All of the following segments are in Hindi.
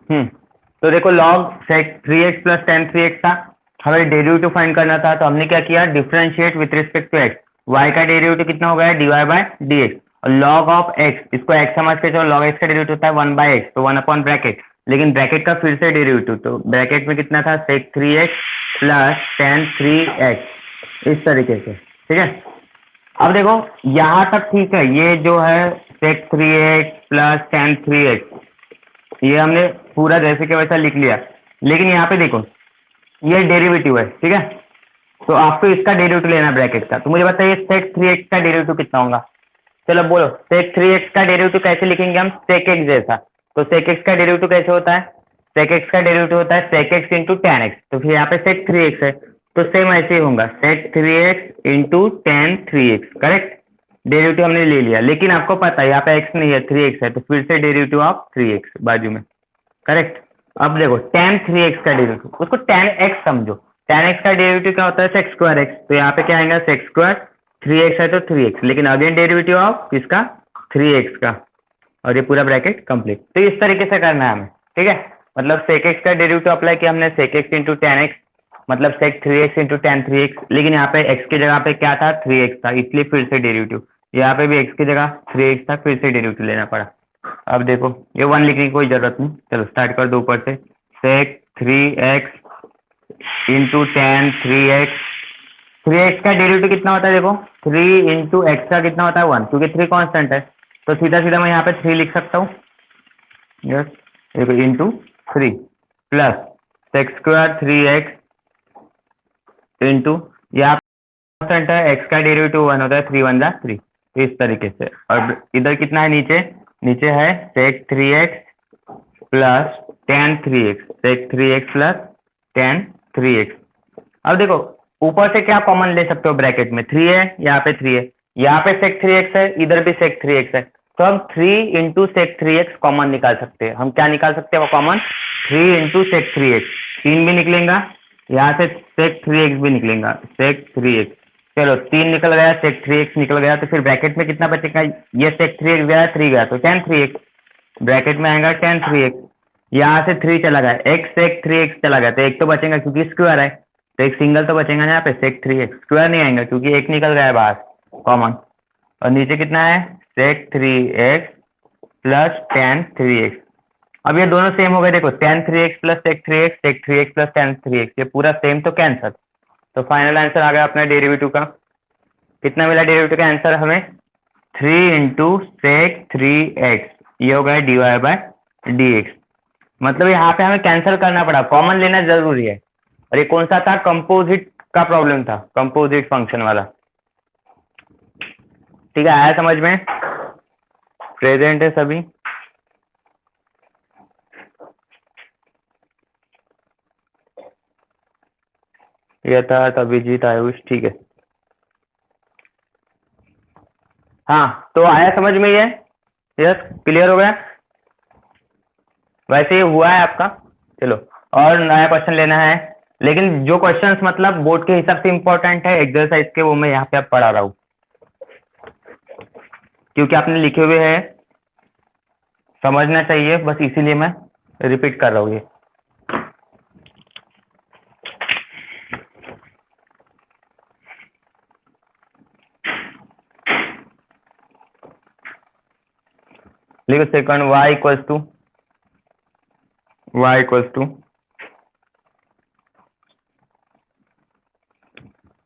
हम्म तो देखो log sec 3x plus tan 3x था, हमें डेरिवेटिव फाइंड करना था, तो हमने क्या किया, differentiate with respect to x। y का डेरिवेटिव कितना हो गया, dy बाय dx, और log ऑफ x, इसको x समझ के चलो, log x का डेरिवेटिव होता है 1/x, तो 1 अपॉन ब्रैकेट, लेकिन ब्रैकेट का फिर से डेरिवेटिव, तो ब्रैकेट में कितना था, sec 3x plus tan 3x, इस तरीके से, ठीक है। अब देखो यहाँ तक ठीक है, ये जो है sec 3x plus tan 3x, ये हमने पूरा जैसे के वैसा लिख लिया, लेकिन यहाँ पे देखो ये डेरिवेटिव है, ठीक है, तो आपको इसका डेरिवेटिव लेना है ब्रैकेट का, तो मुझे बताइए sec 3x का डेरिवेटिव कितना होगा। चलो बोलो, sec 3x का डेरिवेटिव कैसे लिखेंगे हम, sec x जैसा, तो sec x का डेरिवेटिव कैसे होता है, sec x का डेरिवेटिव होता है sec x into tan x, तो फिर यहाँ पे sec 3x है, तो सेम ऐसे ही होगा sec 3x into tan 3x, correct. Derivative हमने ले लिया, लेकिन आपको पता है यहाँ पे x नहीं है, 3x है, तो फिर से डेरिवेटिव ऑफ 3x बाजू में, करेक्ट। अब देखो tan 3x का डेरिवेटिव, उसको tan x समझो, tan x का डेरिवेटिव क्या होता है, sec स्क्वायर x, तो यहाँ पे क्या आएगा, sec स्क्वायर, 3x है तो 3x, लेकिन अगेन डेरिवेटिव ऑफ किसका, 3x का, और ये पूरा ब्रैकेट कंप्लीट। तो इस तरीके से करना है हमें, ठीक है। मतलब sec x का डेरिवेटिव अप्लाई किया हमने, sec x into tan x, मतलब sec 3x into tan 3x, लेकिन यहाँ पे x की जगह पे क्या था, 3x था, इसलिए फिर से डेरिवेटिव, यहाँ पे भी x की जगह 3x था, फिर से डेरिवेटिव लेना पड़ा। अब देखो ये 1 लिखने की कोई जरूरत नहीं, चलो स्टार्ट कर दो ऊपर से, sec 3x into tan 3x, 3x का डेरिवेटिव कितना होता है, देखो 3 इंटू एक्स का कितना होता है 1, क्योंकि 3 कांस्टेंट है, तो सीधा सीधा मैं यहाँ पे 3 लिख सकता हूँ, यस, देखो into 3 plus sex square 3x into, यहाँ कांस्टेंट है, x का डेरिवेटिव 1 होता है, 3 1 जा 3, तो इस तरीके से। और इधर कितना है, नीचे नीचे है sec 3x plus tan 3x, sec 3x plus tan 3x। अब देखो ऊपर से क्या कॉमन ले सकते हो, ब्रैकेट में 3 है, यहाँ पे 3 है, यहाँ पे sec 3x है, इधर भी sec 3x है, तो हम 3 इंटू sec 3x कॉमन निकाल सकते हैं। हम क्या निकाल सकते हैं वो कॉमन, 3 इंटू sec 3x, 3 भी निकलेगा, यहाँ से sec 3x भी निकलेगा, sec 3x, चलो 3 निकल गया, sec 3x निकल गया, तो फिर ब्रैकेट में कितना बचेगा, ये sec 3x गया, 3 गया, तो tan 3x, ब्रैकेट में आएगा tan 3x, यहाँ से 3 चला गया, x sec 3x चला गया, तो एक तो बचेगा क्योंकि स्क्वायर है, तो एक सिंगल तो बचेगा ना यहाँ पे, sec 3x, स्क्वायर नहीं आएगा क्योंकि एक निकल गया है बाहर कॉमन, और नीचे कितना है sec 3x plus tan 3x। अब ये दोनों सेम हो गए, देखो tan 3x plus sec 3x, sec 3x plus tan 3x, ये पूरा सेम, तो कैंसर, तो फाइनल आंसर आ गया अपना डेरिवेटिव का, कितना मिला डेरिवेटिव का आंसर हमें, 3 इंटू sec 3x, ये हो गया dy बाय dx। मतलब यहाँ पे हमें कैंसिल करना पड़ा, कॉमन लेना जरूरी है। और ये कौन सा था, कंपोजिट का प्रॉब्लम था, कंपोजिट फंक्शन वाला, ठीक है, आया समझ में, प्रेजेंट है सभी। यथार्थ, अभिजीत, आयुष, ठीक है, हाँ, तो आया समझ में ये, यस, क्लियर हो गया, वैसे ही हुआ है आपका। चलो और नया क्वेश्चन लेना है, लेकिन जो क्वेश्चंस मतलब बोर्ड के हिसाब से इंपॉर्टेंट है एक्सरसाइज के, वो मैं यहाँ पे अब पढ़ा रहा हूँ, क्योंकि आपने लिखे हुए हैं, समझना चाहिए, बस इसीलिए मैं रिपीट कर रहा हूँ ये। लिखो second, y equals to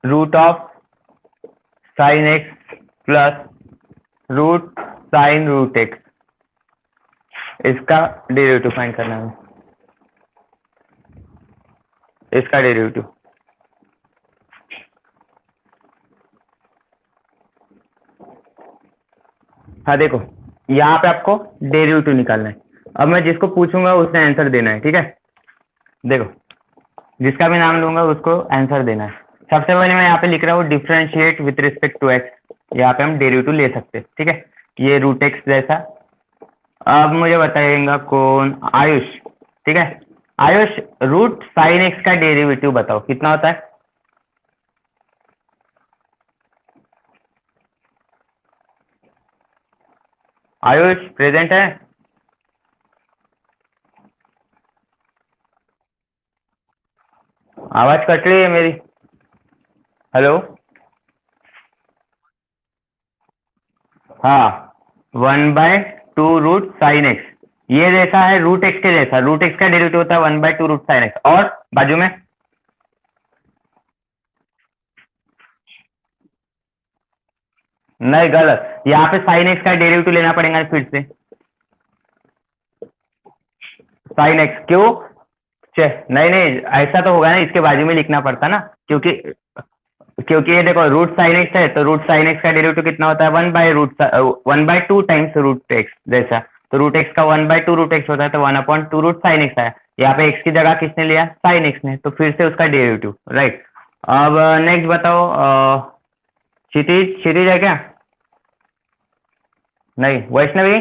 root of sine x plus root sine root x, इसका डेरिवेटिव फाइंड करना है, इसका डेरिवेटिव। हाँ देखो यहाँ पे आपको डेरिवेटिव निकालना है, अब मैं जिसको पूछूंगा उसने आंसर देना है, ठीक है। देखो जिसका भी नाम लूंगा उसको आंसर देना है। सबसे पहले मैं यहाँ पे लिख रहा हूँ differentiate with respect to x, यहाँ पे हम डेरिवेटिव ले सकते हैं, ठीक है, ये रूट एक्स जैसा। अब मुझे बताइएगा कौन, आयुष, ठीक है, आयुष रूट साइन एक्स का डेरिवेटिव बताओ कितना होता है। आयुष प्रेजेंट है, आवाज कट रही है मेरी। हेलो। हाँ, 1/2 रूट साइन एक्स, ये जैसा है रूट एक्स के जैसा। रूट एक्स का डेरिवेटिव होता है 1/2 रूट साइन एक्स। और बाजू में नहीं, गलत। यहाँ पे साइन एक्स का डेरिवेटिव लेना पड़ेगा फिर से। साइन एक्स क्यों? नहीं नहीं, ऐसा तो होगा ना, इसके बाजू में लिखना पड़ता ना, क्योंकि क्योंकि ये देखो रूट साइन एक्स है, तो रूट साइन एक्स का डेरिवेटिव कितना होता है? 1/2 रूट एक्स जैसा। तो रूट एक्स का 1/2 रूट एक्स होता है, तो 1/2 रूट साइन एक्स है। यहाँ पे एक्स की जगह किसने लिया? साइन एक्स ने, तो फिर से उसका डेरिवेटिव, राइट। अब नेक्स्ट बताओ, क्षितिज, क्षितिज है क्या? नहीं, वैष्णवी।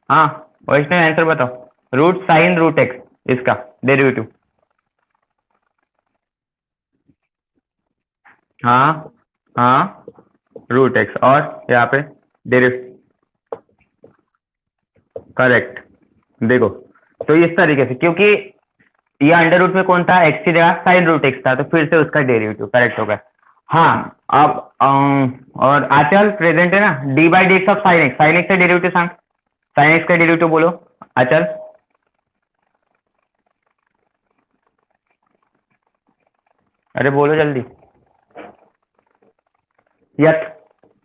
हाँ, वैष्णवी आंसर बताओ। रूट साइन रूट एक्स, इसका डेरिवेटिव। हाँ हाँ, रूट एक्स, और यहाँ पे डेरिवेटिव। करेक्ट। देखो, तो इस तरीके से, क्योंकि ये अंडर रूट में कौन था? एक्स की जगह साइन रूट एक्स था, तो फिर से उसका डेरिवेटिव करेक्ट होगा। हाँ। अब और आचल प्रेजेंट है ना, d/dx of sine x. Sine x का डेरिवेटिव सांग, साइन एक्स का डेरिवेटिव बोलो आचल। अरे बोलो जल्दी। यथ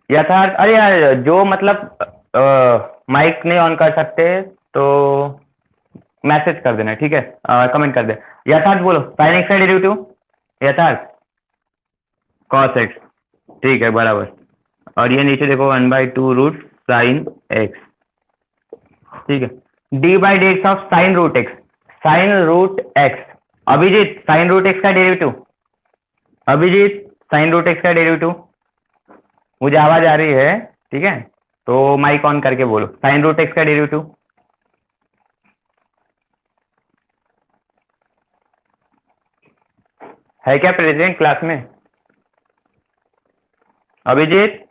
यथार्थ, अरे यार जो मतलब माइक नहीं ऑन कर सकते, तो मैसेज कर देना, ठीक है, कमेंट कर दे। यथार्थ बोलो, साइन एक्स का डेरिवेटिव। यथार्थ, कॉस एक्स, ठीक है, बराबर। और ये नीचे देखो 1/2 रूट साइन एक्स, ठीक है। d/dx of sine root X, sine root X. Abhijit, sine root x का derivative. Abhijit, sine root x का डेरिवेटिव। मुझे आवाज आ रही है, ठीक है, तो माइक ऑन करके बोलो, साइन रूट एक्स का डेरिवेटिव। है क्या प्रेजेंट क्लास में? अभिजीत।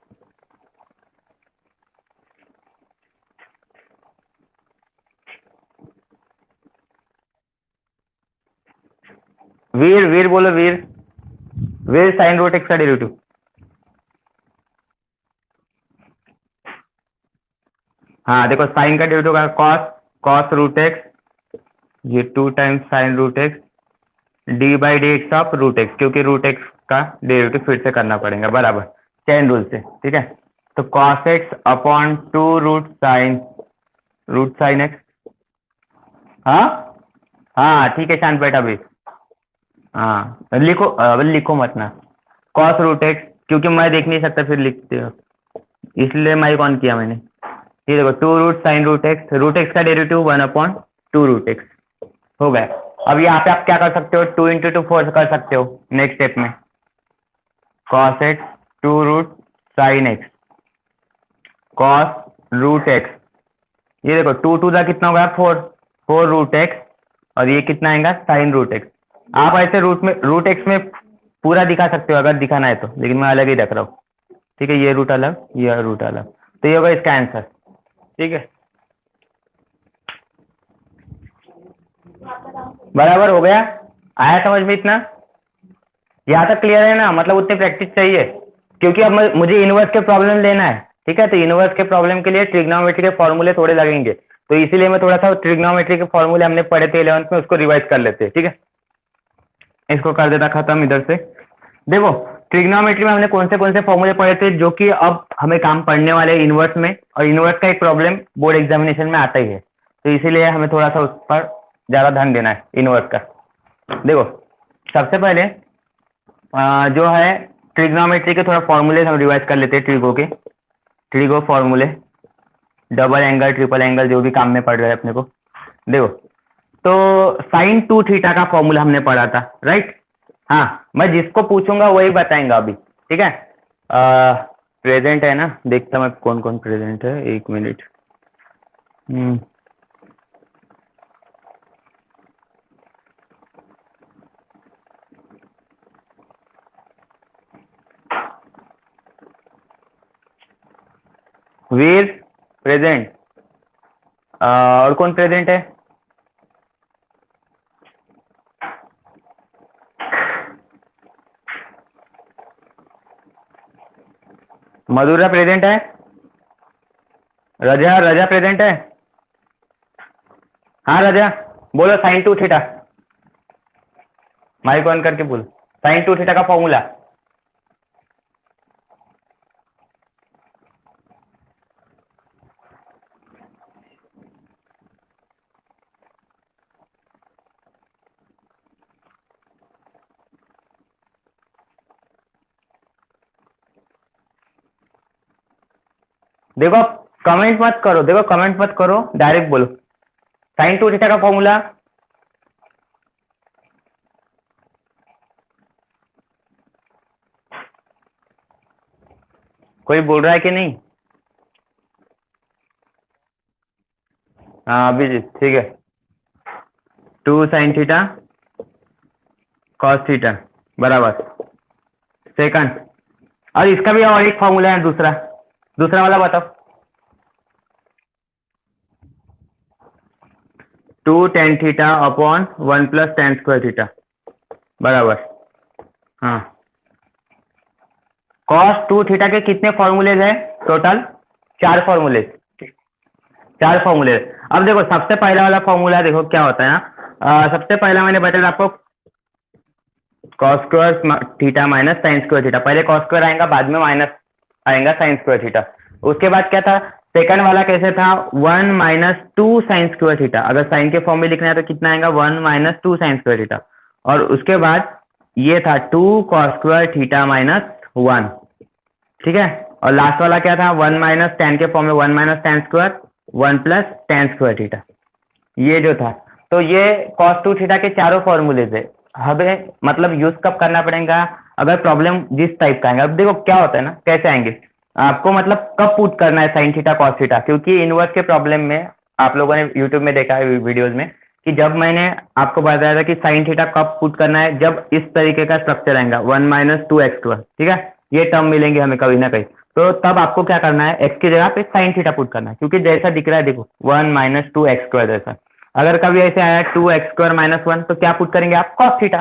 वीर, वीर बोलो, वीर। वीर, साइन रूट एक्स का डेरिवेटिव। हाँ देखो, साइन का डेरिवेटिव का कॉस, कॉस रूट एक्स, ये 2 times sine root x, d/dx of root x, क्योंकि रूट एक्स का डेरिवेटिव फिर से करना पड़ेगा, बराबर, चेन रूल से, ठीक है। तो cos x upon 2 root sine x. हाँ हाँ, ठीक है शांत बैठा भी। हाँ लिखो, लिखो मत ना, कॉस रूट एक्स, क्योंकि मैं देख नहीं सकता फिर लिखते हो, इसलिए माइक ऑन किया मैंने। ये देखो 2 root sine root x, root x का डेरिवेटिव 1/2 रूट एक्स हो गया। अब यहाँ पे आप क्या कर सकते हो? 2 × 2 4 कर सकते हो नेक्स्ट स्टेप में। Cos x 2 root sine x, cos root x, ये देखो 2 × 2 कितना होगा? 4, 4 रूट एक्स, और ये कितना आएगा? Sine root x. आप ऐसे रूट एक्स में पूरा दिखा सकते हो अगर दिखाना है तो, लेकिन मैं अलग ही रख रहा हूँ, ठीक है, ये रूट अलग, ये रूट अलग, तो ये होगा इसका आंसर, ठीक है। बराबर हो गया? आया समझ में इतना? यहाँ तक क्लियर है ना? मतलब उतनी प्रैक्टिस चाहिए, क्योंकि अब मुझे इनवर्स के प्रॉब्लम लेना है, ठीक है, तो इनवर्स के प्रॉब्लम के लिए ट्रिग्नोमेट्री के फॉर्मूले थोड़े लगेंगे, तो इसीलिए मैं थोड़ा सा ट्रिग्नोमेट्री के फॉर्मूले हमने पढ़े थे 11th में, उसको रिवाइज कर लेते हैं, ठीक है। इसको कर देता खत्म इधर से। देखो, ट्रिग्नोमेट्री में हमने कौन से फॉर्मूले पढ़े थे जो कि अब हमें काम पड़ने वाले हैं इनवर्स में, और इनवर्स का एक प्रॉब्लम बोर्ड एग्जामिनेशन में आता ही है, तो इसीलिए हमें थोड़ा सा उस पर ज्यादा ध्यान देना है इनवर्स का। देखो, सबसे पहले जो है ट्रिग्नोमेट्री के थोड़ा फॉर्मूले हम रिवाइज कर लेते हैं, ट्रिगो के, ट्रिगो फॉर्मूले, डबल एंगल ट्रिपल एंगल जो भी काम में पड़ रहा है अपने को। देखो, तो साइन 2 थीटा का फॉर्मूला हमने पढ़ा था, राइट। हाँ, मैं जिसको पूछूंगा वही बताएंगा अभी, ठीक है। प्रेजेंट है ना, देखता मैं कौन कौन प्रेजेंट है, 1 मिनट। वीर प्रेजेंट, और कौन प्रेजेंट है? मधुरा प्रेजेंट है? रजा रजा प्रेजेंट है? हाँ रजा बोलो sine two theta, mike on करके बोलो साइन टू थीटा का फॉर्मूला। देखो कमेंट मत करो, देखो कमेंट मत करो, डायरेक्ट बोलो साइन टू थीटा का फॉर्मूला। कोई बोल रहा है कि नहीं? हाँ अभिजीत ठीक है, 2 sin थीटा cos थीटा बराबर सेकंड। और इसका भी और एक फॉर्मूला है, दूसरा दूसरा वाला बताओ। 2 tan theta upon 1 + tan² theta बराबर। हाँ cos 2 थीटा के कितने फॉर्मूलेज है टोटल? 4 फॉर्मूलेज, 4 फॉर्मूले। अब देखो सबसे पहला वाला फॉर्मूला देखो क्या होता है ना, सबसे पहला मैंने बताया आपको cos² theta minus sin² theta, पहले cos² आएगा बाद में माइनस आएगा sin² थीटा। उसके बाद क्या था सेकंड वाला कैसे था 1 - 2 sin² थीटा, अगर साइन के फॉर्म में लिखना है तो कितना आएगा 1 - 2 sin² थीटा। और उसके बाद ये था 2 cos² थीटा माइनस 1, ठीक है। और लास्ट वाला क्या था 1 - tan के फॉर्म में 1 - tan², 1 + tan² थीटा, ये जो था। तो ये cos 2 थीटा के चारों फॉर्मूलेज है। हमें मतलब यूज कब करना पड़ेगा अगर प्रॉब्लम जिस टाइप का आएगा। अब देखो क्या होता है ना, कैसे आएंगे आपको, मतलब कब पुट करना है साइन थीटा कॉस थीटा, क्योंकि इनवर्स के प्रॉब्लम में आप लोगों ने यूट्यूब में देखा है वीडियोज में कि जब मैंने आपको बताया था कि साइन थीटा कब पुट करना है, जब इस तरीके का स्ट्रक्चर आएगा 1 - 2x², ठीक है, ये टर्म मिलेंगे हमें कभी ना कहीं, तो तब आपको क्या करना है x की जगह पे साइन थीटा पुट करना है, क्योंकि जैसा दिख रहा है देखो 1 - 2x² जैसा। अगर कभी ऐसे आया 2x² - 1 तो क्या पुट करेंगे आप cos थीटा,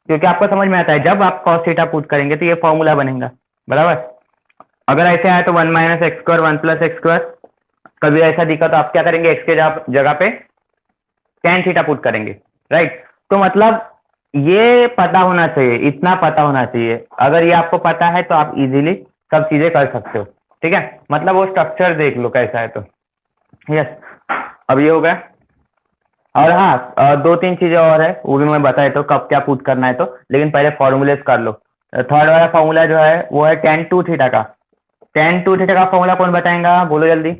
क्योंकि आपको समझ में आता है जब आप cos थीटा पुट करेंगे तो ये फॉर्मूला बनेगा बराबर। अगर ऐसे आया तो 1 - x², 1 + x², कभी ऐसा दिखा तो आप क्या करेंगे x के जगह पे tan थीटा पुट करेंगे, राइट। तो मतलब ये पता होना चाहिए, इतना पता होना चाहिए। अगर ये आपको पता है तो आप इजीली सब चीजें कर सकते हो, ठीक है। मतलब वो स्ट्रक्चर देख लो कैसा है तो यस। अब ये हो गया। और हाँ 2-3 चीजें और है वो भी मैं बताया तो कब क्या पुट करना है तो, लेकिन पहले फॉर्मूलेस कर लो। थर्ड वाला फॉर्मूला जो है वो है tan 2 थीटा का। tan 2 थीटा का फॉर्मूला कौन बताएगा बोलो जल्दी।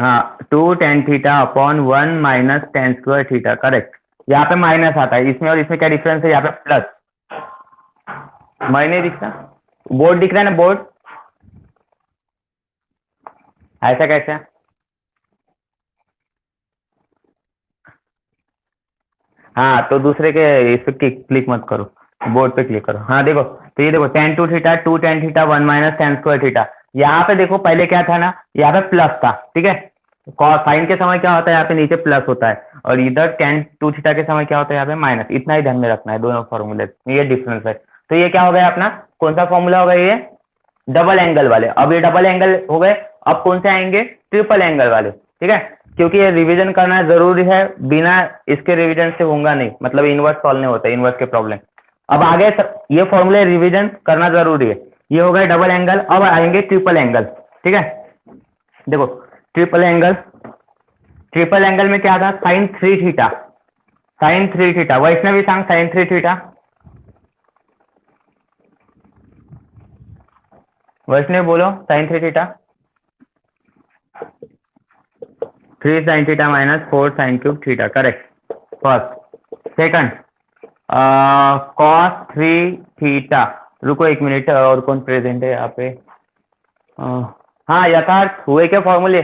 हाँ 2 tan theta upon 1 - tan² theta, correct. यहाँ पे माइनस आता है इसमें, और इसमें क्या डिफरेंस है, यहाँ पे प्लस। मैं नहीं दिखता, बोर्ड दिख रहा है ना, बोर्ड ऐसा कैसे? हाँ तो दूसरे के इस पे क्लिक मत करो, बोर्ड पे क्लिक करो। हाँ देखो तो ये देखो tan 2 theta 2 tan theta 1 - tan² theta. यहाँ पे देखो पहले क्या था ना, यहाँ पे प्लस था, ठीक है। साइन के समय क्या होता है, यहाँ पे नीचे प्लस होता है, और इधर tan 2 थीटा के समय क्या होता है, यहाँ पे माइनस। इतना ही ध्यान में रखना है दोनों फॉर्मूले, ये डिफरेंस है। तो ये क्या हो गया अपना, कौन सा फॉर्मूला होगा ये, डबल एंगल वाले। अब ये डबल एंगल हो गए, अब कौन से आएंगे, ट्रिपल एंगल वाले, ठीक है। क्योंकि ये रिवीजन करना जरूरी है, बिना इसके रिवीजन से होगा नहीं, मतलब इनवर्स सॉल्व नहीं होता इनवर्स के प्रॉब्लम। अब आगे ये फॉर्मूले रिवीजन करना जरूरी है। ये हो गए डबल एंगल, अब आएंगे ट्रिपल एंगल, ठीक है। देखो ट्रिपल एंगल, ट्रिपल एंगल में क्या था sin 3 theta, sin 3 theta, Vaishnavi सांग sin 3 थीटा, वैष्णवी बोलो sin 3 theta. 3 sin theta minus 4 sin³ theta, correct first. Second cos 3 theta, रुको एक मिनट, और कौन प्रेजेंट है यहाँ पे? अ, हाँ यथार्थ हुए क्या फॉर्मूले,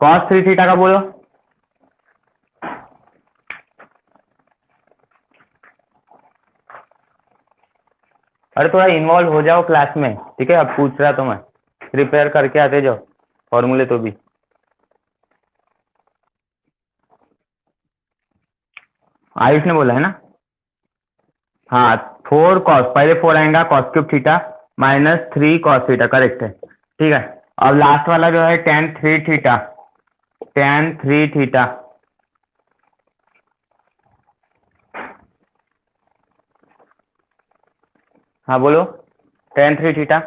cos 3 थीटा का बोलो। अरे थोड़ा इन्वॉल्व हो जाओ क्लास में, ठीक है। अब पूछ रहा तो मैं, प्रिपेयर करके आते जाओ फॉर्मूले तो भी। आयुष ने बोला है ना? हाँ 4 कॉस, पहले 4 आएगा cos cube theta minus 3 cos theta, correct है, ठीक है। अब लास्ट वाला जो है tan 3 थीटा, tan 3 थीटा, हाँ बोलो, tan 3 थीटा,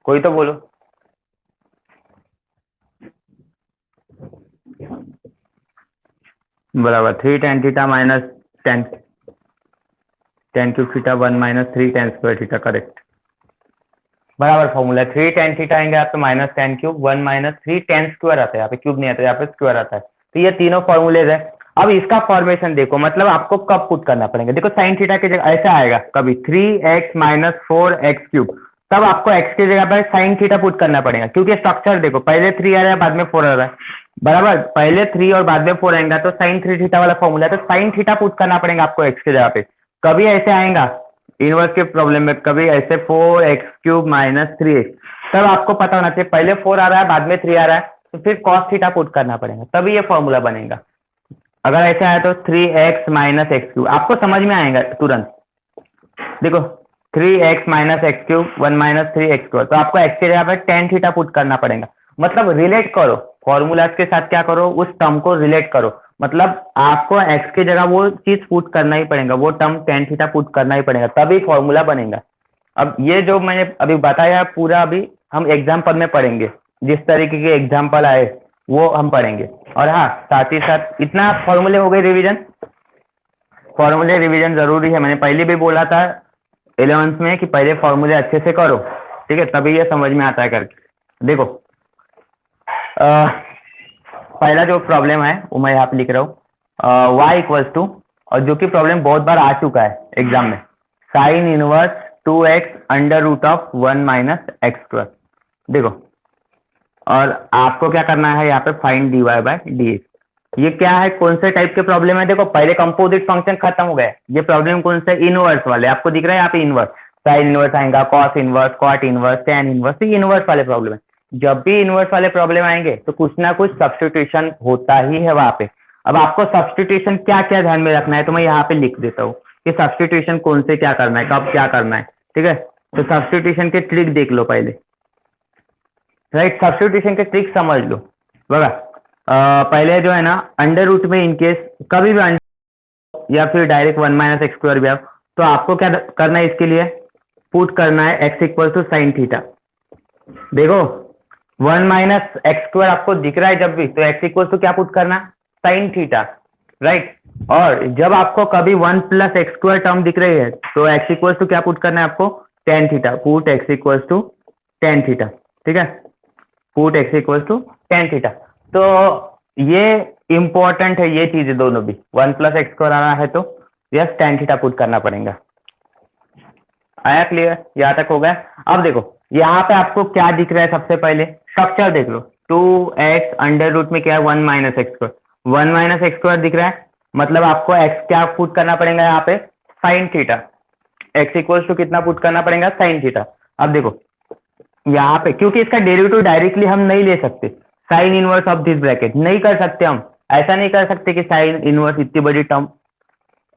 कोई तो बोलो। बराबर 3 tan theta minus tan cube theta 1 minus 3 tan square theta, correct, बराबर फॉर्मूला। 3 tan थीटा आएंगे आप तो minus tan cube, 1 minus 3 tan square आता है, यहाँ पे क्यूब नहीं आता, यहाँ पे स्क्वायर आता है। तो ये तीनों फॉर्मूलेज है। अब इसका फॉर्मेशन देखो, मतलब आपको कब पुट करना पड़ेगा, देखो साइन थीटा की जगह ऐसा आएगा कभी 3x माइनस 4x क्यूब, तब आपको x की जगह पर साइन थीटा पुट करना पड़ेगा, क्योंकि स्ट्रक्चर देखो पहले 3 आ रहा है बाद में 4 आ रहा है, बराबर, पहले 3 और बाद में 4 आएगा तो साइन 3 थीटा वाला फॉर्मूला है, तो साइन थीटा पुट करना पड़ेगा आपको x की जगह पे। कभी ऐसे आएगा इनवर्स के प्रॉब्लम में, कभी ऐसे 4x क्यूब माइनस 3x, तब आपको पता होना चाहिए पहले 4 आ रहा है बाद में 3 आ रहा है, तो फिर cos थीटा पुट करना पड़ेगा, तभी ये फॉर्मूला बनेगा। अगर ऐसा है तो 3x माइनस एक्स क्यूब, आपको समझ में आएगा तुरंत, देखो 3x minus x cube 1 minus 3x square, तो आपको x की जगह पर tan थीटा पुट करना पड़ेगा। मतलब रिलेट करो फॉर्मूला के साथ, क्या करो उस टर्म को रिलेट करो, मतलब आपको x की जगह वो चीज पुट करना ही पड़ेगा, वो टर्म tan थीटा पुट करना ही पड़ेगा, तभी फॉर्मूला बनेगा। अब ये जो मैंने अभी बताया पूरा अभी हम एग्जाम्पल में पढ़ेंगे, जिस तरीके के एग्जाम्पल आए वो हम पढ़ेंगे। और हाँ साथ ही साथ इतना फॉर्मूले हो गए रिवीजन, फॉर्मूले रिवीजन जरूरी है, मैंने पहले भी बोला था 11th में कि पहले फॉर्मूले अच्छे से करो, ठीक है, तभी ये समझ में आता है करके। देखो पहला जो प्रॉब्लम है वो मैं यहाँ पे लिख रहा हूँ, y इक्वल्स टू, और जो कि प्रॉब्लम बहुत बार आ चुका है एग्जाम में, sine inverse 2x under root of 1 minus x square. देखो और आपको क्या करना है यहाँ पे फाइंड dy बाय dx। ये क्या है, कौन से टाइप के प्रॉब्लम है, देखो पहले कंपोजिट फंक्शन खत्म हो गए, ये प्रॉब्लम कौन से, इनवर्स वाले, आपको दिख रहा है यहाँ पे इनवर्स, साइन इनवर्स आएगा, cos inverse, cot inverse, tan inverse, तो इनवर्स वाले प्रॉब्लम है। जब भी इनवर्स वाले प्रॉब्लम आएंगे तो कुछ ना कुछ सब्स्टिट्यूशन होता ही है वहां पे। अब आपको सब्स्टिट्यूशन क्या क्या ध्यान में रखना है तो मैं यहाँ पे लिख देता हूँ कि सब्स्टिट्यूशन कौन से क्या करना है, कब क्या करना है, ठीक है। तो सब्स्टिट्यूशन के ट्रिक देख लो पहले, राइट, सब्स्टिट्यूशन के ट्रिक समझ लो। बघा पहले जो है ना अंडर रूट में इनकेस कभी भी या फिर डायरेक्ट 1 माइनस एक्स स्क्वायर भी आओ, तो आपको क्या करना है, इसके लिए पुट करना है x equal to sine theta. देखो 1 माइनस एक्स स्क्वायर आपको दिख रहा है जब भी, तो x इक्वल टू क्या पुट करना, साइन थीटा, राइट। और जब आपको कभी 1 प्लस एक्स स्क्वायर टर्म दिख रही है तो x इक्वल टू क्या पुट करना है आपको, tan theta, put x equal to tan theta, ठीक है, put x equal to tan theta. तो ये इंपॉर्टेंट है ये चीजें दोनों भी, 1 प्लस एक्स स्क्वायर आ रहा है तो यस tan थीटा पुट करना पड़ेगा। आया क्लियर, यहाँ तक हो गया। अब देखो यहाँ पे आपको क्या दिख रहा है, सबसे पहले स्ट्रक्चर देख लो, 2x अंडर रूट में क्या है 1 minus x square, 1 minus x square दिख रहा है, मतलब आपको x क्या पुट करना पड़ेगा यहाँ पे, sine theta, x equals to कितना पुट करना पड़ेगा, साइन थीटा। अब देखो यहाँ पे क्योंकि इसका डेरिवेटिव डायरेक्टली हम नहीं ले सकते, sine inverse of this bracket नहीं कर सकते हम, ऐसा नहीं कर सकते कि साइन इनवर्स इतनी बड़ी टर्म,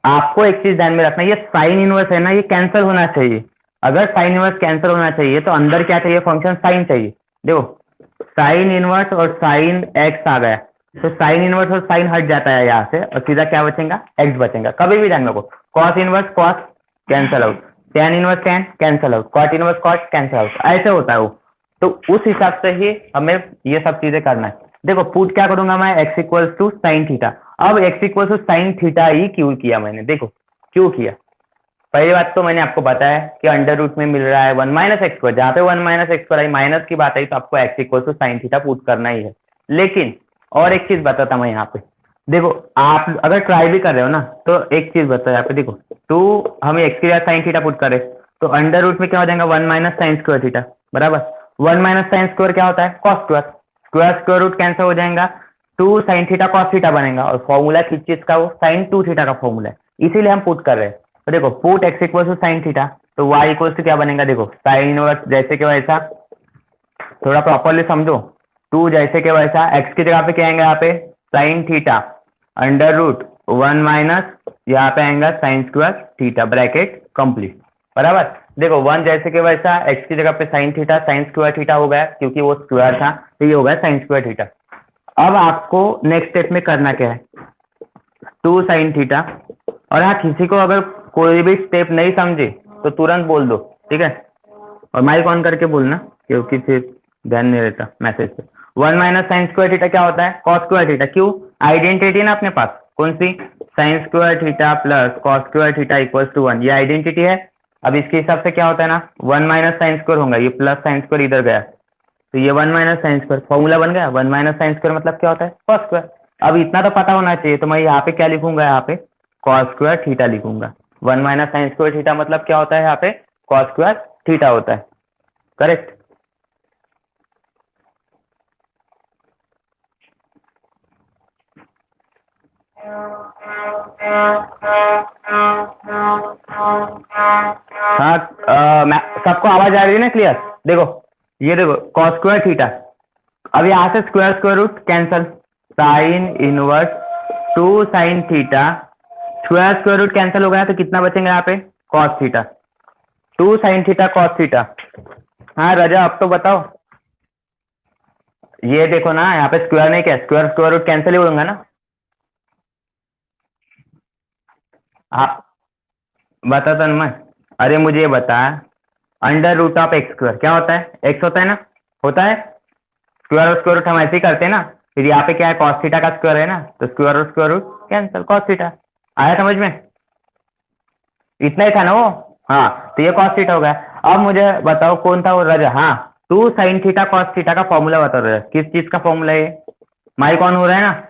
आपको एक चीज ध्यान में रखना, ये साइन इनवर्स है ना, ये कैंसिल होना चाहिए। अगर साइन इनवर्स कैंसिल होना चाहिए तो अंदर क्या चाहिए, फंक्शन साइन चाहिए। देखो साइन इनवर्स और साइन एक्स आ गया, तो साइन इनवर्स और साइन हट जाता है यहाँ से और सीधा क्या बचेगा, एक्स बचेगा। कभी भी ध्यान में रखो, cos inverse cos cancel out, tan inverse tan cancel out, cot inverse cot cancel out, ऐसे होता है वो। तो उस हिसाब से ही हमें ये सब चीजें करना है। देखो पुट क्या करूंगा मैं, X equals to sine theta. अब X equals to sine theta ही क्यों किया मैंने, देखो क्यों किया, पहली बात तो मैंने आपको बताया कि अंडर रूट में मिल रहा है 1 माइनस एक्स स्क्वायर, जहां पे 1 माइनस एक्स स्क्वायर आई, माइनस की बात आई तो आपको x equal to sine theta put करना ही है। लेकिन और एक चीज बताता मैं यहाँ पे, देखो आप अगर ट्राई भी कर रहे हो ना तो एक चीज बता यहाँ पे, देखो टू हम एक्स की साइन थीटा पुट करें तो अंडर रूट में क्या हो जाएगा 1 माइनस साइन स्क्वायर थीटा, बराबर 1 माइनस साइन स्क्वायर क्या होता है, cos square, square square root cancel हो जाएगा, 2 साइन थीटा कॉस थीटा बनेगा, और फॉर्मूला किस चीज का, वो साइन 2 थीटा का फॉर्मूला है, इसीलिए हम पुट कर रहे हैं। तो देखो put x equal to sine theta, तो वाई इक्वल टू क्या बनेगा, देखो साइन इनवर्स जैसे कि वैसा, थोड़ा प्रॉपरली समझो, 2 जैसे कि वैसा, एक्स की जगह पे क्या आएंगे यहाँ पे sine theta under root 1 minus यहाँ पे आएगा sine square theta, bracket complete. बराबर, देखो 1 जैसे कि वैसा, x की जगह पे sine theta, sign square theta हो गया क्योंकि वो स्क्वायर था, तो ये हो गया साइन स्क्वायर थीटा। अब आपको नेक्स्ट स्टेप में करना क्या है, 2 साइन थीटा। और हाँ, किसी को अगर कोई भी स्टेप नहीं समझे तो तुरंत बोल दो, ठीक है, और माइक ऑन करके बोलना क्योंकि फिर ध्यान नहीं रहता मैसेज पे। 1 माइनस साइन स्क्वायर थीटा क्या होता है, कॉस स्क्वायर थीटा। क्यों, आइडेंटिटी ना अपने पास, कौन सी, sine square theta plus cos square theta equals to 1, ये आइडेंटिटी है। अब इसके हिसाब से क्या होता है ना, 1 माइनस साइन स्क्वायर होगा, ये प्लस साइन स्क्वायर इधर गया, तो ये 1 माइनस साइन स्क्वायर फॉर्मूला बन गया। 1 माइनस साइन स्क्वायर मतलब क्या होता है, कॉस स्क्वायर। अब इतना तो पता होना चाहिए, तो मैं यहाँ पे क्या लिखूंगा, यहाँ पे कॉस स्क्वायर थीटा लिखूंगा। 1 माइनस साइन स्क्वायर थीटा मतलब क्या होता है, यहाँ पे कॉस स्क्वायर थीटा होता है, करेक्ट। हाँ, सबको आवाज आ रही है ना, क्लियर। देखो, ये देखो कॉस स्क्वायर थीटा, अब यहाँ से square square root cancel, sine inverse 2 sine theta, square square root cancel हो गया, तो कितना बचेंगे यहाँ पे, cos theta, 2 sine theta cos theta. हाँ रजा, अब तो बताओ, ये देखो ना, यहाँ पे स्क्वायर नहीं, क्या स्क्वायर स्क्वायर रूट कैंसिल ही होगा ना। हाँ, बता तो मैं, अरे मुझे ये बता, under root of x square क्या होता है, एक्स होता है ना, होता है। स्क्वायर और स्क्वायर रूट हम ऐसे ही करते हैं ना, फिर यहाँ पे क्या है, कॉस थीटा का स्क्वायर है ना, तो स्क्वायर और square root cancel, cos theta. आया समझ में, इतना ही था ना वो। हाँ, तो ये कॉस थीटा हो गया। अब मुझे बताओ कौन था वो रजा, हाँ, 2 साइन थीटा कॉस थीटा का फॉर्मूला बताओ रजा, किस चीज का फॉर्मूला है, माइक ऑन हो रहा है ना।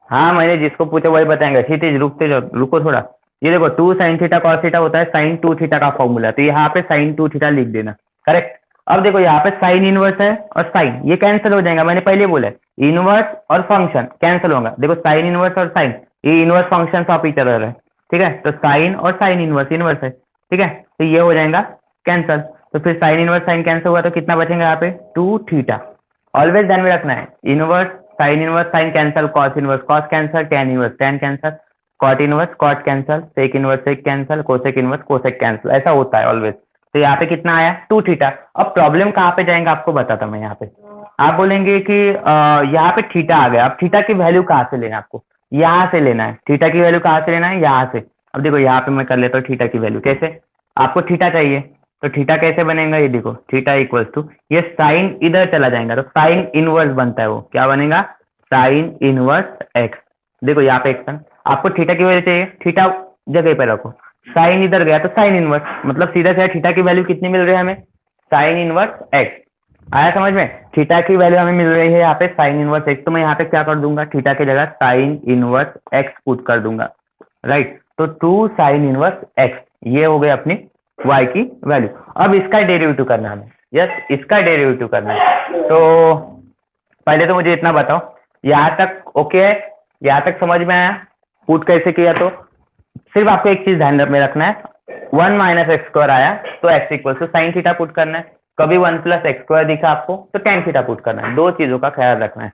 हाँ, मैंने जिसको पूछा वही बताएंगे, ठीक है, रुकते जाओ, रुको थोड़ा। ये देखो 2 साइन थीटा कॉस थीटा होता है साइन 2 थीटा का फॉर्मूला, तो यहाँ पे साइन 2 थीटा लिख देना, करेक्ट। अब देखो यहाँ पे साइन इनवर्स है और साइन, ये कैंसिल हो जाएगा, मैंने पहले बोला इनवर्स और फंक्शन कैंसिल होगा। देखो साइन इनवर्स और साइन, ये inverse function of each other है, ठीक है, तो साइन और साइन इनवर्स इनवर्स है, ठीक है, तो ये हो जाएगा कैंसिल। तो फिर साइन इनवर्स साइन कैंसिल हुआ, तो कितना बचेगा यहाँ पे, 2 थीटा। ऑलवेज ध्यान में रखना है, inverse sine inverse sine cancel, cos inverse cos cancel, tan inverse tan cancel, cot inverse cot cancel, sec inverse sec cancel, cosec inverse cosec cancel, ऐसा होता है ऑलवेज। तो यहाँ पे कितना आया, 2 थीटा। अब प्रॉब्लम कहाँ पे जाएंगे आपको बताता मैं, यहाँ पे आप बोलेंगे कि यहाँ पे थीटा आ गया, अब थीटा की वैल्यू कहाँ से लेना है आपको, यहाँ से लेना है, थीटा की वैल्यू कहाँ से लेना है, यहाँ से। अब देखो यहाँ पे मैं कर लेता हूँ थीटा की वैल्यू, कैसे, आपको थीटा चाहिए, तो थीटा कैसे बनेगा, ये देखो थीटा इक्वल्स टू, ये साइन इधर चला जाएगा तो साइन इनवर्स बनता है, वो क्या बनेगा, साइन इनवर्स एक्स। देखो यहाँ पे एक्स, आपको थीटा की वैल्यू चाहिए, थीटा जगह पे रखो, साइन इधर गया तो साइन इनवर्स, मतलब सीधा सीधा थीटा की वैल्यू कितनी मिल रही है हमें, साइन इनवर्स एक्स। आया समझ में, थीटा की वैल्यू हमें मिल रही है यहाँ पे साइन इनवर्स एक्स, तो मैं यहाँ पे क्या कर दूंगा, थीटा की जगह साइन इनवर्स एक्स पुट कर दूंगा, राइट। तो 2 साइन इनवर्स एक्स, ये हो गई अपनी y की वैल्यू। अब इसका डेरिवेटिव करना है हमें, यस इसका डेरिवेटिव करना है। तो पहले तो मुझे इतना बताओ, यहाँ तक ओके है, यहाँ तक समझ में आया, पुट कैसे किया, तो सिर्फ आपको एक चीज ध्यान में रखना है, 1 माइनस एक्स स्क्वायर आया तो x equal to sine theta put करना है, कभी 1 प्लस एक्स स्क्वायर दिखा आपको तो टेन थीटा पुट करना है, दो चीजों का ख्याल रखना है,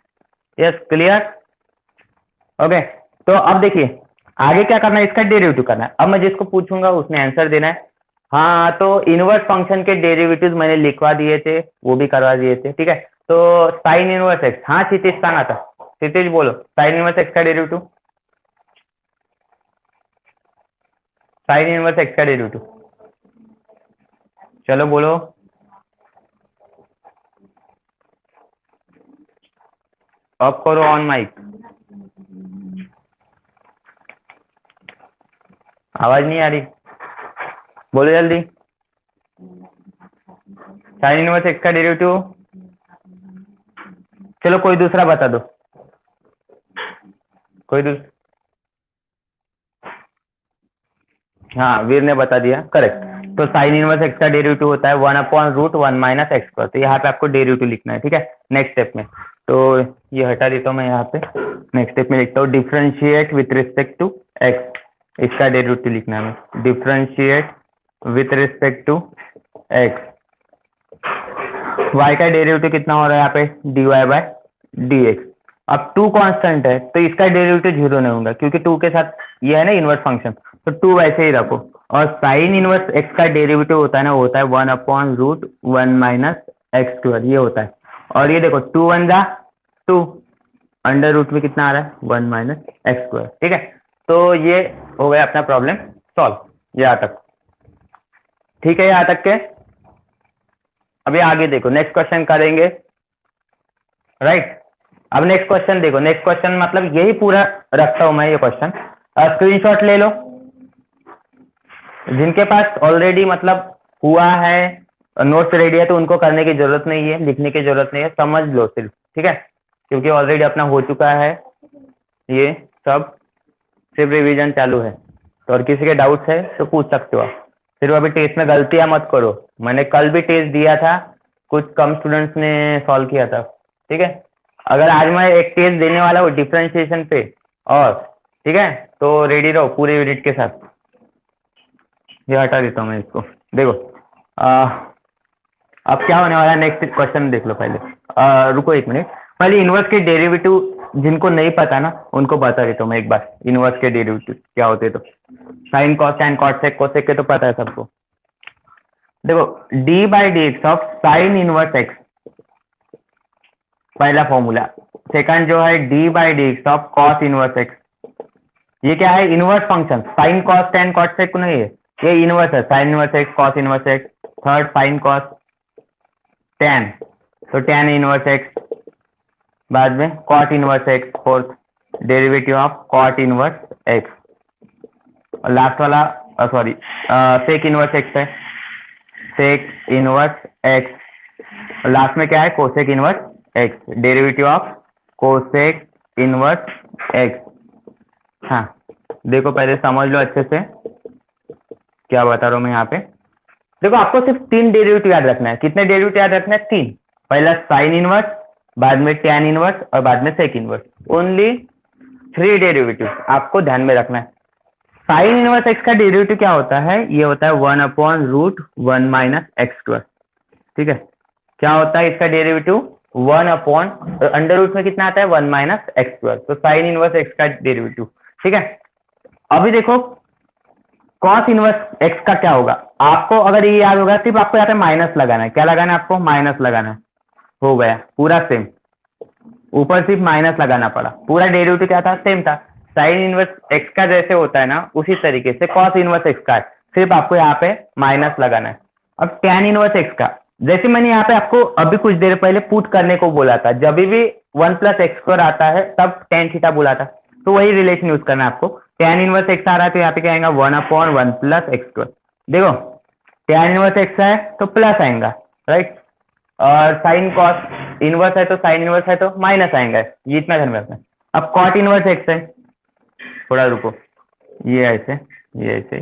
यस क्लियर, ओके। तो अब देखिए आगे क्या करना है, इसका डेरिवेटिव करना है। अब मैं जिसको पूछूंगा उसने आंसर देना है। हाँ, तो इनवर्स फंक्शन के डेरिवेटिव मैंने लिखवा दिए थे, वो भी करवा दिए थे, ठीक है। तो साइन इनवर्स एक्स, हाँ क्षितिज का ना था, क्षितिज बोलो साइन इनवर्स एक्स का डेरिवेटिव, साइन इनवर्स एक्स का डेरिवेटिव, चलो बोलो। अब करो ऑन माइक, आवाज नहीं आ रही, बोलो जल्दी, साइन इनवर्स एक्स का डेरिवेटिव, चलो कोई दूसरा बता दो, कोई दूसरा, हाँ वीर ने बता दिया, करेक्ट। तो साइन इनवर्स एक्स का डेरिवेटिव होता है 1/√1 माइनस एक्स स्क्वायर, तो यहाँ पे आपको डेरिवेटिव लिखना है, ठीक है, नेक्स्ट स्टेप में। तो ये हटा देता हूँ मैं यहाँ पे, नेक्स्ट स्टेप में लिखता हूँ differentiate with respect to x, इसका डेरिवेटिव लिखना है, differentiate with respect to x. y का डेरिवेटिव कितना हो रहा है यहाँ पे dy बाय dx। अब 2 कांस्टेंट है तो इसका डेरिवेटिव 0 नहीं होगा क्योंकि 2 के साथ ये है ना इनवर्स फंक्शन, तो 2 वैसे ही रखो। और साइन इनवर्स x का डेरिवेटिव होता है ना, होता है 1/√1 माइनस एक्स स्क्वायर, ये होता है। और ये देखो 2 1 जा 2, अंडर रूट में कितना आ रहा है 1 माइनस एक्स स्क्वायर। ठीक है, तो ये हो गया अपना प्रॉब्लम सॉल्व, यहाँ तक। ठीक है, यहाँ तक के। अभी आगे देखो, नेक्स्ट क्वेश्चन करेंगे, राइट। अब नेक्स्ट क्वेश्चन देखो, नेक्स्ट क्वेश्चन मतलब यही पूरा रखता हूं मैं ये क्वेश्चन, स्क्रीनशॉट ले लो। जिनके पास ऑलरेडी मतलब हुआ है, नोट्स रेडी है, तो उनको करने की जरूरत नहीं है, लिखने की जरूरत नहीं है, समझ लो सिर्फ। ठीक है, क्योंकि ऑलरेडी अपना हो चुका है ये सब, सिर्फ रिवीजन चालू है। तो और किसी के डाउट्स है तो पूछ सकते हो आप। सिर्फ अभी टेस्ट में गलतियां मत करो, मैंने कल भी टेस्ट दिया था, कुछ कम स्टूडेंट्स ने सॉल्व किया था। ठीक है, अगर आज मैं एक टेस्ट देने वाला हूँ डिफरेंशिएशन पे, और ठीक है, तो रेडी रहो पूरे यूनिट के साथ। ये हटा देता हूँ मैं इसको। देखो अब क्या होने वाला है, नेक्स्ट क्वेश्चन देख लो पहले। रुको एक मिनट, पहले इनवर्स के डेरिवेटिव जिनको नहीं पता ना उनको बता देता हूँ मैं एक बार, इनवर्स के डेरिवेटिव क्या होते हैं। तो sine cos tan cot sec cosec के तो पता है सबको। देखो d by D x of sine inverse x, पहला फॉर्मूला। सेकंड जो है d by D x of cos inverse x, ये क्या है inverse function, sine cos tan cot sec नहीं है, ये इनवर्स है, sine inverse x cos inverse x. Third sine cos tan, तो टैन इनवर्स एक्स, बाद में cot inverse x, fourth derivative of cot inverse x, और लास्ट वाला सॉरी सेक इनवर्स एक्स है, सेक इनवर्स एक्स। लास्ट में क्या है cosec inverse x, derivative of cosec inverse x. हाँ देखो पहले समझ लो अच्छे से क्या बता रहा हूं मैं यहाँ पे। देखो आपको सिर्फ 3 डेरिवेटिव याद रखना है। कितने डेरिवेटिव याद रखना है? 3। पहला साइन इनवर्स, बाद में टैन इनवर्स, और बाद में सेक इनवर्स। ओनली 3 डेरिवेटिव आपको ध्यान में रखना है। साइन इनवर्स एक्स का डेरिवेटिव क्या होता है? ये होता है 1/√1 माइनस एक्स स्क्वायर। ठीक है, क्या होता है इसका डेरिवेटिव? 1 अंडर रूट में कितना आता है 1 माइनस एक्स स्क्वायर। तो साइन इनवर्स एक्स का डेरिवेटिव। ठीक है, अभी देखो कॉस इनवर्स एक्स का क्या होगा। आपको अगर ये याद होगा, सिर्फ आपको यहाँ पे माइनस लगाना है। क्या लगाना है आपको? माइनस लगाना है। हो गया पूरा सेम, ऊपर सिर्फ माइनस लगाना पड़ा। पूरा डेरिवेटिव क्या था? सेम था। साइन इनवर्स एक्स का जैसे होता है ना, उसी तरीके से कॉस इनवर्स एक्स का सिर्फ आपको यहाँ पे माइनस लगाना है। अब टैन इनवर्स एक्स का, जैसे मैंने यहाँ पे आपको अभी कुछ देर पहले पुट करने को बोला था, जब भी 1 प्लस एक्स स्क्वायर आता है तब टैन थीटा बोला था, तो वही रिलेशन यूज करना है आपको। टैन इनवर्स एक्स आ रहा है तो यहाँ पे क्या आएगा 1/1 प्लस एक्स स्क्वायर। देखो टैन इनवर्स एक्स है तो प्लस आएगा, राइट, और साइन कॉस इनवर्स है तो साइन इनवर्स है तो माइनस आएगा। ये इतना ध्यान में रखना है। अब कॉट इनवर्स एक्स है, थोड़ा रुको, ये ऐसे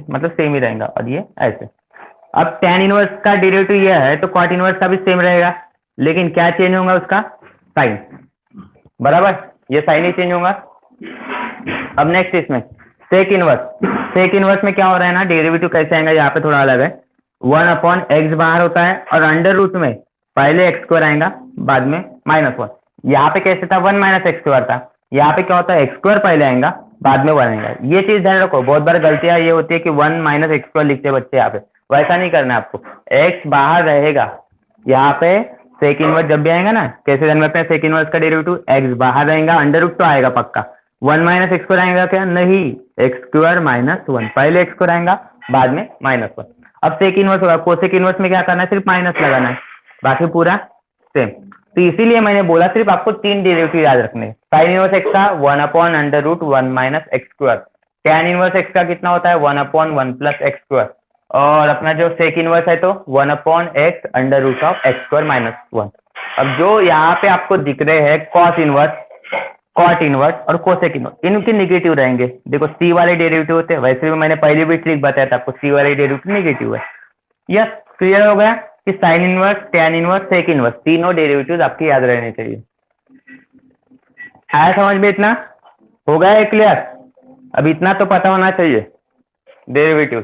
मतलब सेम ही रहेगा, और ये ऐसे। अब टैन इनवर्स का डेरिवेटिव ये है तो कॉट इनवर्स का भी सेम रहेगा, लेकिन क्या चेंज होगा उसका? साइन, बराबर, ये साइन ही चेंज होगा। अब नेक्स्ट इसमें सेक इनवर्स। सेक इनवर्स में क्या हो रहा है ना, डेरिवेटिव कैसे आएगा यहाँ पे थोड़ा अलग है। 1/x बाहर होता है और अंडर रूट में पहले एक्स स्क्वायर आएगा, बाद में -1। यहाँ पे कैसे था? 1 माइनस एक्स स्क्वायर था। यहाँ पे क्या होता है? एक्स स्क्वायर पहले आएगा, बाद में 1 आएगा। ये चीज ध्यान रखो, बहुत बार गलतियां ये होती है कि 1 माइनस एक्स स्क्वायर लिखते हैं बच्चे यहाँ पे। वैसा नहीं करना है आपको, एक्स बाहर रहेगा। यहाँ पे सेक इनवर्स जब भी आएगा ना, कैसे ध्यान रखते हैं? सेक इनवर्स का डेरिवेटिव एक्स बाहर रहेगा, अंडर रूट तो आएगा पक्का। 1 माइनस एक्स स्क्वायर आएगा क्या? नहीं, एक्स स्क्वायर -1, पहले एक्स स्क्वायर आएगा, बाद में -1। अब सेक इनवर्स होगा, कोसेक इनवर्स में क्या करना है? सिर्फ माइनस लगाना है, बाकी पूरा सेम। तो इसीलिए मैंने बोला सिर्फ आपको 3 डेरिवेटिव याद रखने। साइन इनवर्स एक्स का 1/√1 minus x square. Tan inverse X का कितना होता है? 1/1 प्लस एक्स स्क्वायर। और अपना जो सेक इनवर्स है तो 1/x under root of x square -1। अब जो यहाँ पे आपको दिख रहे हैं कॉस इनवर्स, कॉट इनवर्स और कोसेक इनवर्स, इनके निगेटिव रहेंगे। देखो सी वाले डेरिवेटिव होते हैं, वैसे भी मैंने पहले भी ट्रिक बताया था आपको, सी वाले डेरिवेटिव निगेटिव है। यस, क्लियर हो गया कि sine inverse, tan inverse, sec inverse, तीनों डेरिवेटिव्स आपके याद रहने चाहिए। आया समझ में? इतना हो गया है क्लियर? अब इतना तो पता होना चाहिए डेरिवेटिव।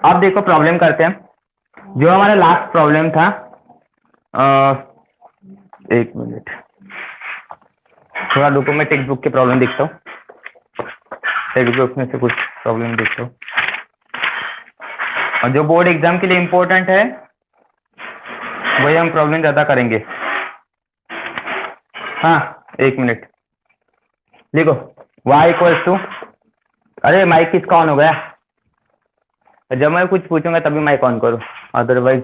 अब देखो प्रॉब्लम करते हैं। जो हमारा लास्ट प्रॉब्लम था, एक मिनट, थोड़ा रुको, मैं टेक्स्ट बुक के प्रॉब्लम देखता हूँ, टेक्स्ट बुक में से कुछ प्रॉब्लम देखता हूँ, और जो बोर्ड एग्जाम के लिए इम्पोर्टेंट है वही हम प्रॉब्लम ज्यादा करेंगे। हाँ, एक मिनट, देखो y इक्वल्स टू, अरे माइक किसका ऑन हो गया? जब मैं कुछ पूछूंगा तभी माइक ऑन करो, अदरवाइज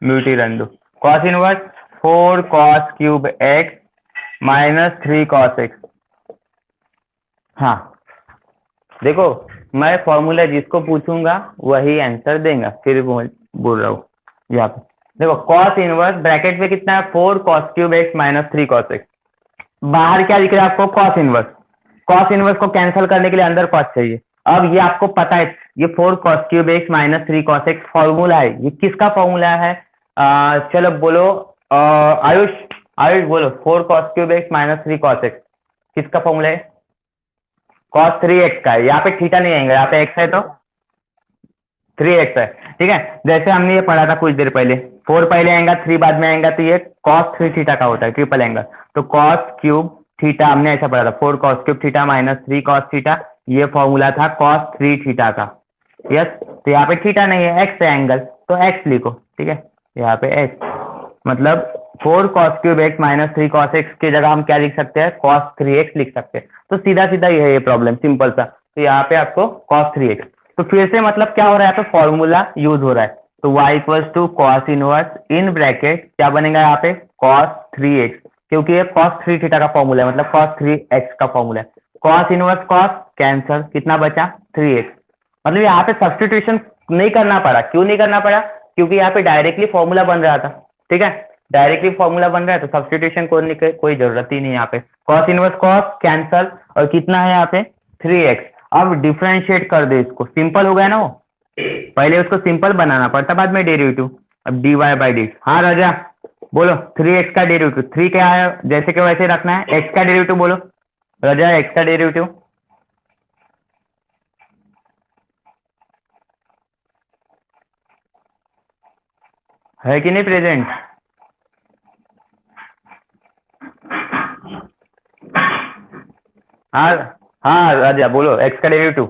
म्यूट ही रहने दो। Cos inverse 4 cos cube x minus 3 cos x. हाँ देखो, मैं फॉर्मूला जिसको पूछूंगा वही आंसर देगा, फिर बोल रहा हूँ यहाँ पे। देखो कॉस इनवर्स ब्रैकेट में कितना है, 4 cos cube x minus 3 cos x. बाहर क्या दिख रहा है आपको? Cos inverse. कॉस इनवर्स को कैंसिल करने के लिए अंदर कॉस चाहिए। अब ये आपको पता है, ये 4 cos cube x minus 3 cos x formula है। ये किसका फॉर्मूला है? चलो बोलो, आयुष, आयुष बोलो, 4 cos cube x minus 3 cos x किसका फॉर्मूला है? कॉस 3x का है। यहाँ पे थीटा नहीं आएगा, यहाँ पे x है तो 3x है, ठीक है। जैसे हमने ये पढ़ा था कुछ देर पहले, 4 पहले आएगा 3 बाद में आएगा, तो ये cos 3 थीटा का होता है, ट्रिपल एंगल। तो cos क्यूब थीटा हमने ऐसा पढ़ा था, 4 cos cube theta minus 3 cos theta, ये फॉर्मूला था cos 3 थीटा का। यस, तो यहाँ पे थीटा नहीं है, x है एंगल, तो x लिखो, ठीक है। यहाँ पे x मतलब 4 cos cube x minus 3 cos x की जगह हम क्या लिख सकते हैं? cos 3x लिख सकते हैं। तो सीधा सीधा ये है, ये प्रॉब्लम सिंपल सा। तो यहाँ पे आपको cos 3x, तो फिर से मतलब क्या हो रहा है? तो फॉर्मूला यूज हो रहा है। तो y equals to cos inverse in bracket क्या बनेगा यहाँ पे? cos 3x, क्योंकि ये cos 3 थीटा का फॉर्मूला है, मतलब cos 3x का फॉर्मूला है। cos इनवर्स cos कैंसल, कितना बचा? 3x। मतलब यहाँ पे सब्सटीट्यूशन नहीं करना पड़ा। क्यों नहीं करना पड़ा? क्योंकि यहाँ पे डायरेक्टली फॉर्मूला बन रहा था, ठीक है। डायरेक्टली फॉर्मूला बन रहा है तो सब्सटीट्यूशन करने की कोई जरूरत ही नहीं। यहाँ पे cos इनवर्स cos कैंसल, और कितना है यहाँ पे? 3x। अब डिफरेंशिएट कर दे इसको, सिंपल हो गया ना वो। पहले उसको सिंपल बनाना पड़ता, बाद में डेरिवेटिव। अब dy बाई डी। हाँ राजा बोलो, 3x का डेरिवेटिव, 3 क्या है जैसे कि वैसे रखना है। x का डेरिवेटिव बोलो राजा, x का डेरिवेटिव। है कि नहीं प्रेजेंट? हाँ हाँ राजा बोलो, x का डेरिवेटिव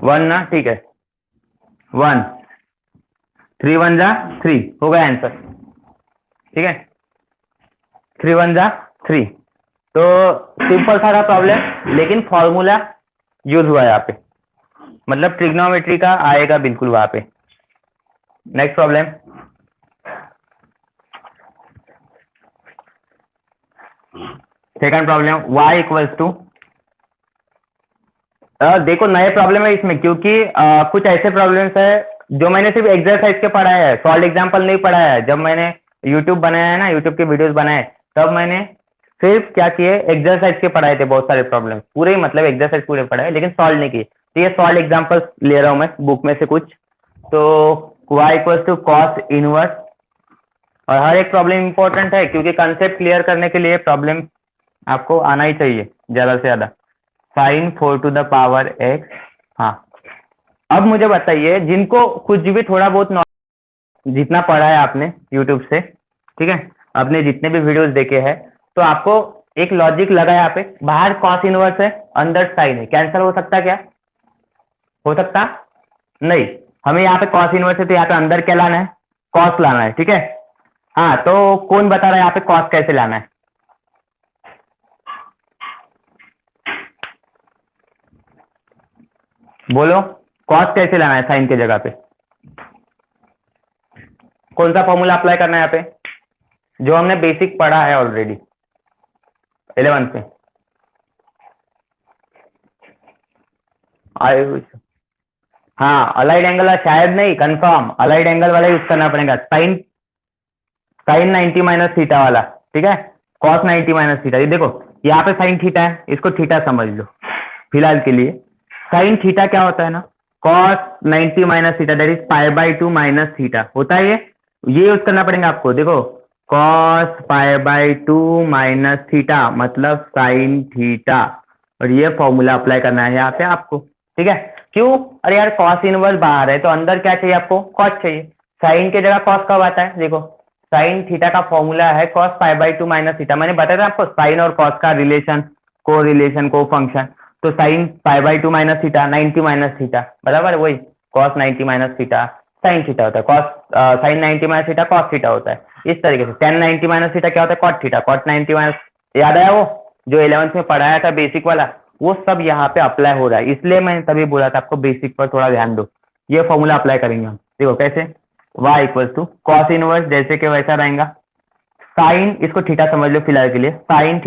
1 ना, ठीक है 1, 3 1 जा 3 हो गया आंसर, ठीक है। 3 1 जा 3, तो सिंपल सारा प्रॉब्लम, लेकिन फॉर्मूला यूज हुआ है यहाँ पे, मतलब ट्रिग्नोमेट्री का आएगा बिल्कुल वहां पे। Next problem, second problem, y equals to, देखो नए प्रॉब्लम है इसमें, क्योंकि कुछ ऐसे प्रॉब्लम्स है जो मैंने सिर्फ एक्सरसाइज के पढ़ाया है, सॉल्व एग्जाम्पल नहीं पढ़ाया है। जब मैंने यूट्यूब बनाया है ना, यूट्यूब के वीडियोस बनाए, तब मैंने सिर्फ क्या किए, एक्सरसाइज के पढ़ाए थे बहुत सारे प्रॉब्लम, पूरे मतलब एक्सरसाइज पूरे पढ़ाए, लेकिन सॉल्व नहीं किए। तो ये सॉल्व एग्जाम्पल ले रहा हूँ मैं बुक में से कुछ। तो y equals to cos inverse, और हर एक प्रॉब्लम इंपॉर्टेंट है, क्योंकि कंसेप्ट क्लियर करने के लिए प्रॉब्लम आपको आना ही चाहिए ज्यादा से ज्यादा। Sine 4 to the power x। हाँ, अब मुझे बताइए, जिनको कुछ भी थोड़ा बहुत जितना पढ़ा है आपने यूट्यूब से, ठीक है, आपने जितने भी वीडियोस देखे हैं, तो आपको एक लॉजिक लगा यहाँ पे, बाहर कॉस इनवर्स है, अंदर साइन है, कैंसिल हो सकता क्या? हो सकता नहीं। हमें यहाँ पे कॉस इनवर्स है, तो यहाँ पे अंदर क्या लाना है? कॉस लाना है, ठीक है। हाँ, तो कौन बता रहा है यहाँ पे कॉस कैसे लाना है? बोलो, कॉस कैसे लाना है साइन के जगह पे? कौन सा फॉर्मूला अप्लाई करना है यहाँ पे, जो हमने बेसिक पढ़ा है ऑलरेडी 11 से? हाँ, अलाइड एंगल शायद नहीं, कंफर्म अलाइड एंगल वाला यूज करना पड़ेगा, साइन, साइन 90 माइनस थीटा वाला, ठीक है। कॉस 90 माइनस थीटा, ये देखो यहाँ पे साइन थीटा है, इसको थीटा समझ लो फिलहाल के लिए। साइन थीटा क्या होता है ना, cos 90 minus theta, that is pi by 2 minus theta होता है। ये यूज करना पड़ेगा आपको। देखो cos pi by 2 minus theta मतलब साइन थीटा, और ये फॉर्मूला अप्लाई करना है यहाँ पे आपको, ठीक है। क्यों? अरे यार कॉस इनवर्स बाहर है तो अंदर क्या चाहिए आपको? कॉस चाहिए। साइन की जगह कॉस कब आता है? देखो साइन थीटा का फॉर्मूला है cos pi by two minus theta. मैंने बताया था आपको साइन और कॉस का रिलेशन, को फंक्शन। तो sine pi by two minus theta 90 minus theta बराबर वही cos 90 minus theta sine theta होता है। Cos sine 90 minus theta cos theta होता है। इस तरीके से टेन 90 माइनस थीटा क्या होता है? Cot theta. कॉट 90 माइनस, याद आया वो जो 11th में पढ़ाया था बेसिक वाला? वो सब यहाँ पे अप्लाई हो रहा है, इसलिए मैंने तभी बोला था आपको बेसिक पर थोड़ा ध्यान दो। ये फॉर्मूला अप्लाई करेंगे हम। देखो कैसे, y equal to cos inverse जैसे कि वैसा रहेगा, साइन, इसको थीटा समझ लो फिलहाल के लिए, साइन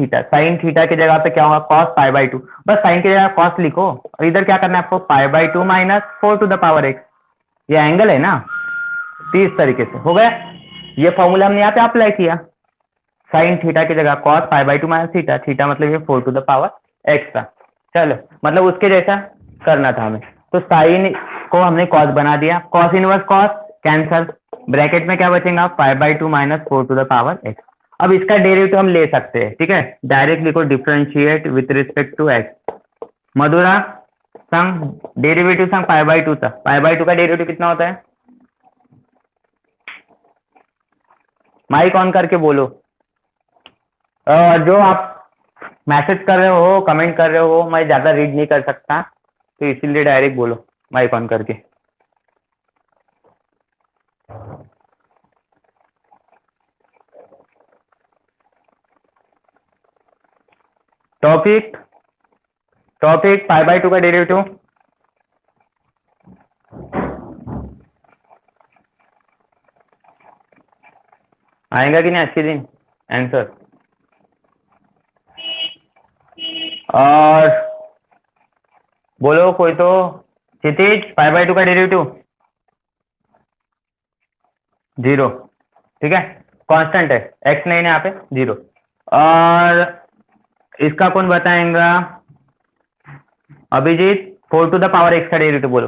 थीटा की जगह पे क्या होगा? Cos pi by to. बस साइन की जगह कॉस लिखो और इधर क्या करना है आपको? Pi by two minus 4 to the power x। ये एंगल है ना, तो इस तरीके से हो गया। ये फॉर्मूला हमने यहाँ पे अप्लाई किया, साइन थीटा की जगह cos pi by two minus theta, theta मतलब ये 4 टू द पावर x था। चलो मतलब उसके जैसा करना था हमें, तो साइन को हमने कॉस बना दिया, cos inverse cos cancel, bracket में क्या बचेगा? Pi by two minus 4 to the power x। अब इसका डेरिवेटिव हम ले सकते हैं, ठीक है। डायरेक्ट लिखो differentiate with respect to x। Madhura संग डेरिवेटिव संग पाई बाई टू था, पाई बाई टू का डेरिवेटिव कितना होता है? माइक ऑन करके बोलो। जो आप मैसेज कर रहे हो, कमेंट कर रहे हो, मैं ज्यादा रीड नहीं कर सकता, तो इसीलिए डायरेक्ट बोलो माइक ऑन करके। टॉपिक पाई बाई टू का डेरिवेटिव आएगा कि नहीं आज के दिन आंसर? और बोलो कोई तो, क्षितिज पाई बाई टू का डेरिवेटिव 0, ठीक है, कांस्टेंट है, x नहीं है यहाँ पे 0। और इसका कौन बताएगा? Abhijit 4 to the power x का डेरिवेटिव बोलो।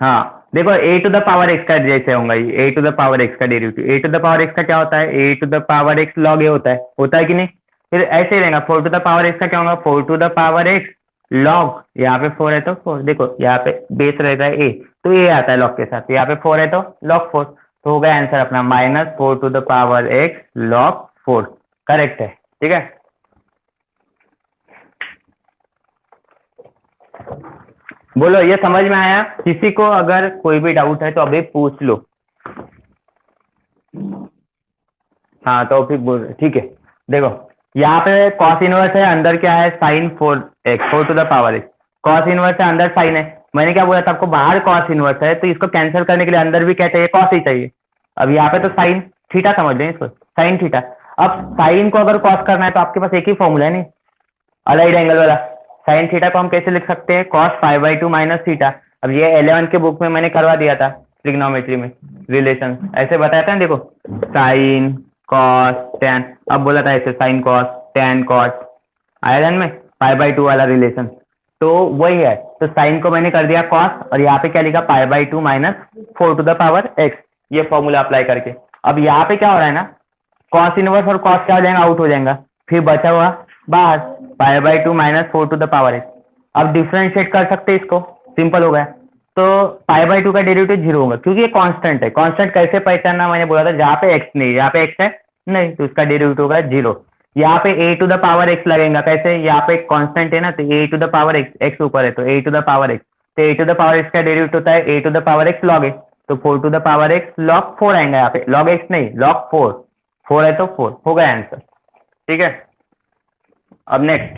हाँ देखो a to the power x का जैसे होगा ये, a to the power x का derivative, a to the power x का क्या होता है? a to the power x log a होता है कि नहीं? फिर ऐसे ही रहेगा, 4 टू द पावर x का क्या होगा? 4 to the power x log, यहाँ पे 4 है तो 4, देखो यहाँ पे बेस रहता है a, तो ये आता है log के साथ, यहाँ पे 4 है तो log 4, तो हो गया आंसर अपना minus 4 to the power x log 4, correct है, ठीक है। बोलो ये समझ में आया? किसी को अगर कोई भी डाउट है तो अभी पूछ लो। हाँ तो फिर बोल, ठीक है। देखो यहाँ पे कॉस इनवर्स है, अंदर क्या है? Sine 4x 4 to the power x, cos inverse है, अंदर साइन है। मैंने क्या बोला था आपको? बाहर कॉस इनवर्स है तो इसको कैंसिल करने के लिए अंदर भी क्या चाहिए? कॉस ही चाहिए। अब यहाँ पे तो साइन थीटा समझ लें इसको, साइन थीटा। अब साइन को अगर कॉस करना है तो आपके पास एक ही फॉर्मूला है नहीं, अलाइड एंगल वाला। साइन थीटा को हम कैसे लिख सकते हैं? Cos pi by two minus theta. अब ये 11 के बुक में मैंने करवा दिया था ट्रिग्नोमेट्री में रिलेशन, ऐसे बताया था ना, देखो साइन कॉस टेन, अब बोला था ऐसे साइन कॉस टेन कॉट, आया में पाई बाई टू वाला रिलेशन, तो वही है। तो साइन को मैंने कर दिया कॉस और यहाँ पे क्या लिखा? Pi by two minus 4 to the power x, ये फॉर्मूला अप्लाई करके। अब यहाँ पे क्या हो रहा है ना, कॉस इनवर्स और कॉस क्या हो जाएगा? आउट हो जाएगा, फिर बचा हुआ बाहर pi by two minus 4 to the power x। अब डिफरेंशिएट कर सकते हैं इसको, सिंपल हो गया। तो पाई बाई टू का डेरिवेटिव 0 होगा क्योंकि ये कांस्टेंट है। कांस्टेंट कैसे पहचानना? मैंने बोला था जहाँ पे x नहीं, यहाँ पे x है नहीं, तो इसका डेरिवेटिव होगा 0। यहाँ पे a to the power x लगेगा, कैसे? यहाँ पे कांस्टेंट है ना, तो a to the power x ऊपर है तो a to the power x, तो a to the power x का डेरिवेटिव होता है a to the power x log a, तो 4 to the power x log 4 आएगा यहाँ पे, log x नहीं log 4, 4 है तो 4, हो गया आंसर, ठीक है। अब नेक्स्ट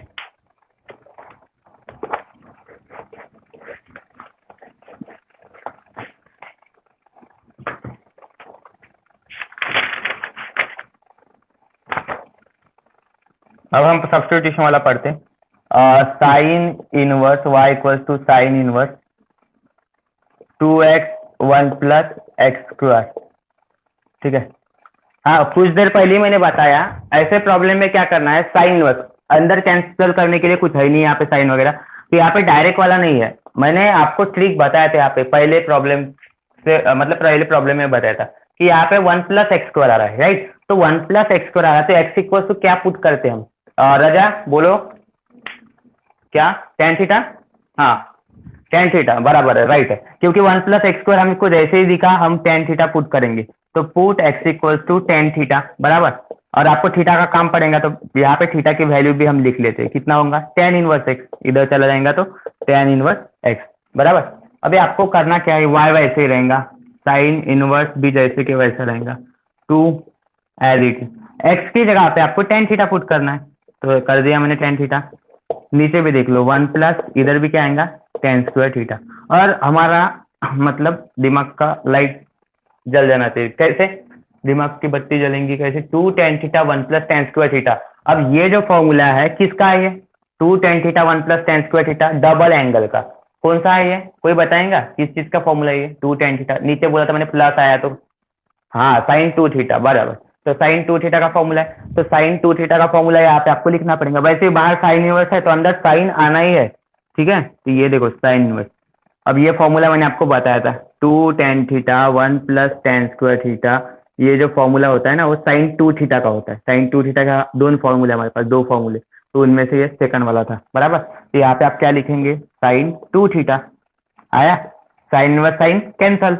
अब हम सब्स्टिट्यूशन वाला पढ़ते हैं। Sine inverse y equals to sine inverse 2x 1 plus x square, ठीक है। हाँ कुछ देर पहले मैंने बताया ऐसे प्रॉब्लम में क्या करना है, साइन इनवर्स अंदर कैंसिल करने के लिए कुछ है नहीं यहाँ पे साइन वगैरह, तो यहाँ पे डायरेक्ट वाला नहीं है। मैंने आपको ट्रिक बताया था यहाँ पे पहले प्रॉब्लम से, मतलब पहले प्रॉब्लम में बताया था कि यहाँ पे 1 प्लस एक्स स्क्वायर आ रहा है, राइट। तो 1 प्लस एक्स स्क्वायर आ रहा है तो एक्स इक्वल टू क्या पुट करते हैं हम? रजा बोलो क्या, टेन थीटा, हाँ टेन थीटा बराबर है, राइट है, क्योंकि वन प्लस एक्स स्क्वायर हमको जैसे ही दिखा हम टेन थीटा पुट करेंगे, तो put x equal to tan theta बराबर। और आपको थीटा का काम पड़ेगा तो यहाँ पे थीटा की वैल्यू भी हम लिख लेते हैं, कितना होगा टेन इनवर्स एक्स, इधर चला जाएगा तो टेन इनवर्स एक्स बराबर। अभी आपको करना क्या है, वाई वैसे ही रहेगा, साइन इनवर्स भी जैसे कि वैसा रहेगा, टू एज इट, एक्स की जगह पे आपको टेन थीटा पुट करना है, तो कर दिया मैंने टेन थीटा। नीचे भी देख लो वन प्लस इधर भी क्या आएगा टेन स्क्वायर थीटा, और हमारा मतलब दिमाग का लाइट जल जाना चाहिए, कैसे दिमाग की बत्ती जलेंगी कैसे, two tan theta one plus tan square theta. अब ये जो फॉर्मूला है किसका है, ये two tan theta one plus tan square theta double angle का, कौन सा है ये, कोई बताएगा किस चीज का फॉर्मूला है ये, टू टेन थीटा, नीचे बोला था मैंने प्लस आया तो, हाँ साइन टू थीटा बराबर, तो साइन टू थीटा का फॉर्मूला है, तो साइन टू थीटा का फॉर्मूला यहाँ पे आपको लिखना पड़ेगा, वैसे ही बाहर साइन इनवर्स है तो अंदर साइन आना ही है, ठीक है, तो ये देखो साइन इनवर्स। अब ये फॉर्मूला मैंने आपको बताया था, two tan theta one plus tan square theta, ये जो फॉर्मूला होता है ना वो साइन टू थीटा का होता है, साइन टू थीटा का दोनों फॉर्मूले हमारे पास, दो फॉर्मूले, तो उनमें से ये सेकंड वाला था बराबर। तो यहाँ पे आप क्या लिखेंगे साइन टू थीटा, आया, sign inverse sign cancel,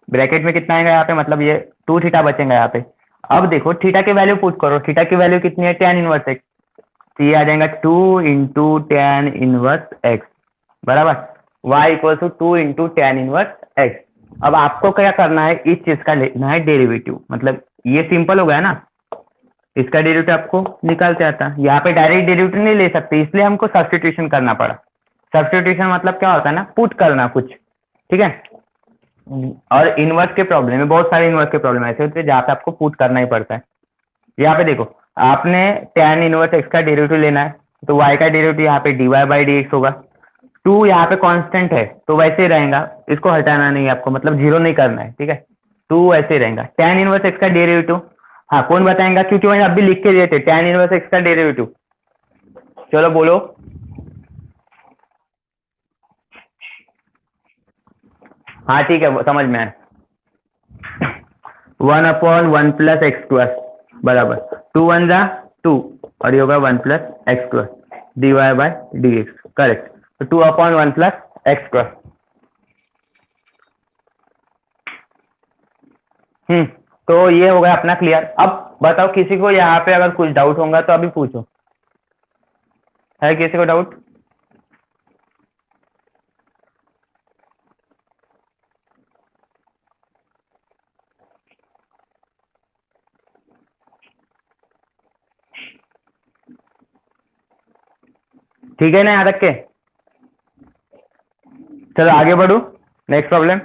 bracket में कितना आएगा यहाँ पे, मतलब ये टू थीटा बचेगा यहाँ पे। अब देखो थीटा की वैल्यू पुट करो, थीटा की वैल्यू कितनी है टेन इनवर्स एक्स, तो ये आ जाएगा two into tan inverse x बराबर, y equal to two into tan inverse x. अब आपको क्या करना है, इस चीज का लेना है डेरिवेटिव, मतलब ये सिंपल हो गया ना, इसका डेरिवेटिव आपको निकालते आता, यहाँ पे डायरेक्ट डेरिवेटिव नहीं ले सकते इसलिए हमको सब्स्टिट्यूशन करना पड़ा। सब्स्टिट्यूशन मतलब क्या होता है ना, पुट करना कुछ, ठीक है। और इनवर्स के प्रॉब्लम में बहुत सारे इनवर्स के प्रॉब्लम ऐसे होते हैं जहाँ पे आपको पुट करना ही पड़ता है। यहाँ पे देखो आपने टेन इनवर्स एक्स का डेरिवेटिव लेना है, तो y का डेरिवेटिव यहाँ पे dy बाई डी एक्स होगा, टू यहाँ पे कांस्टेंट है तो वैसे ही रहेगा, इसको हटाना नहीं है आपको, मतलब जीरो नहीं करना है, ठीक है, टू वैसे ही रहेगा। टेन इनवर्स एक्स का डेरिवेटिव, हाँ कौन बताएगा, क्योंकि मैंने अभी लिख के दिए थे टेन इनवर्स एक्स का डेरिवेटिव, चलो बोलो, हाँ ठीक है समझ में आया, one upon one plus x square बराबर, टू वन जा टू और ये होगा one plus x square D Y by D X, correct, तो two upon one plus x square. तो ये हो गया अपना क्लियर। अब बताओ किसी को यहाँ पे अगर कुछ डाउट होगा तो अभी पूछो, है किसी को डाउट, ठीक है ना, यहाँ तक के, चलो आगे बढ़ू, नेक्स्ट प्रॉब्लम।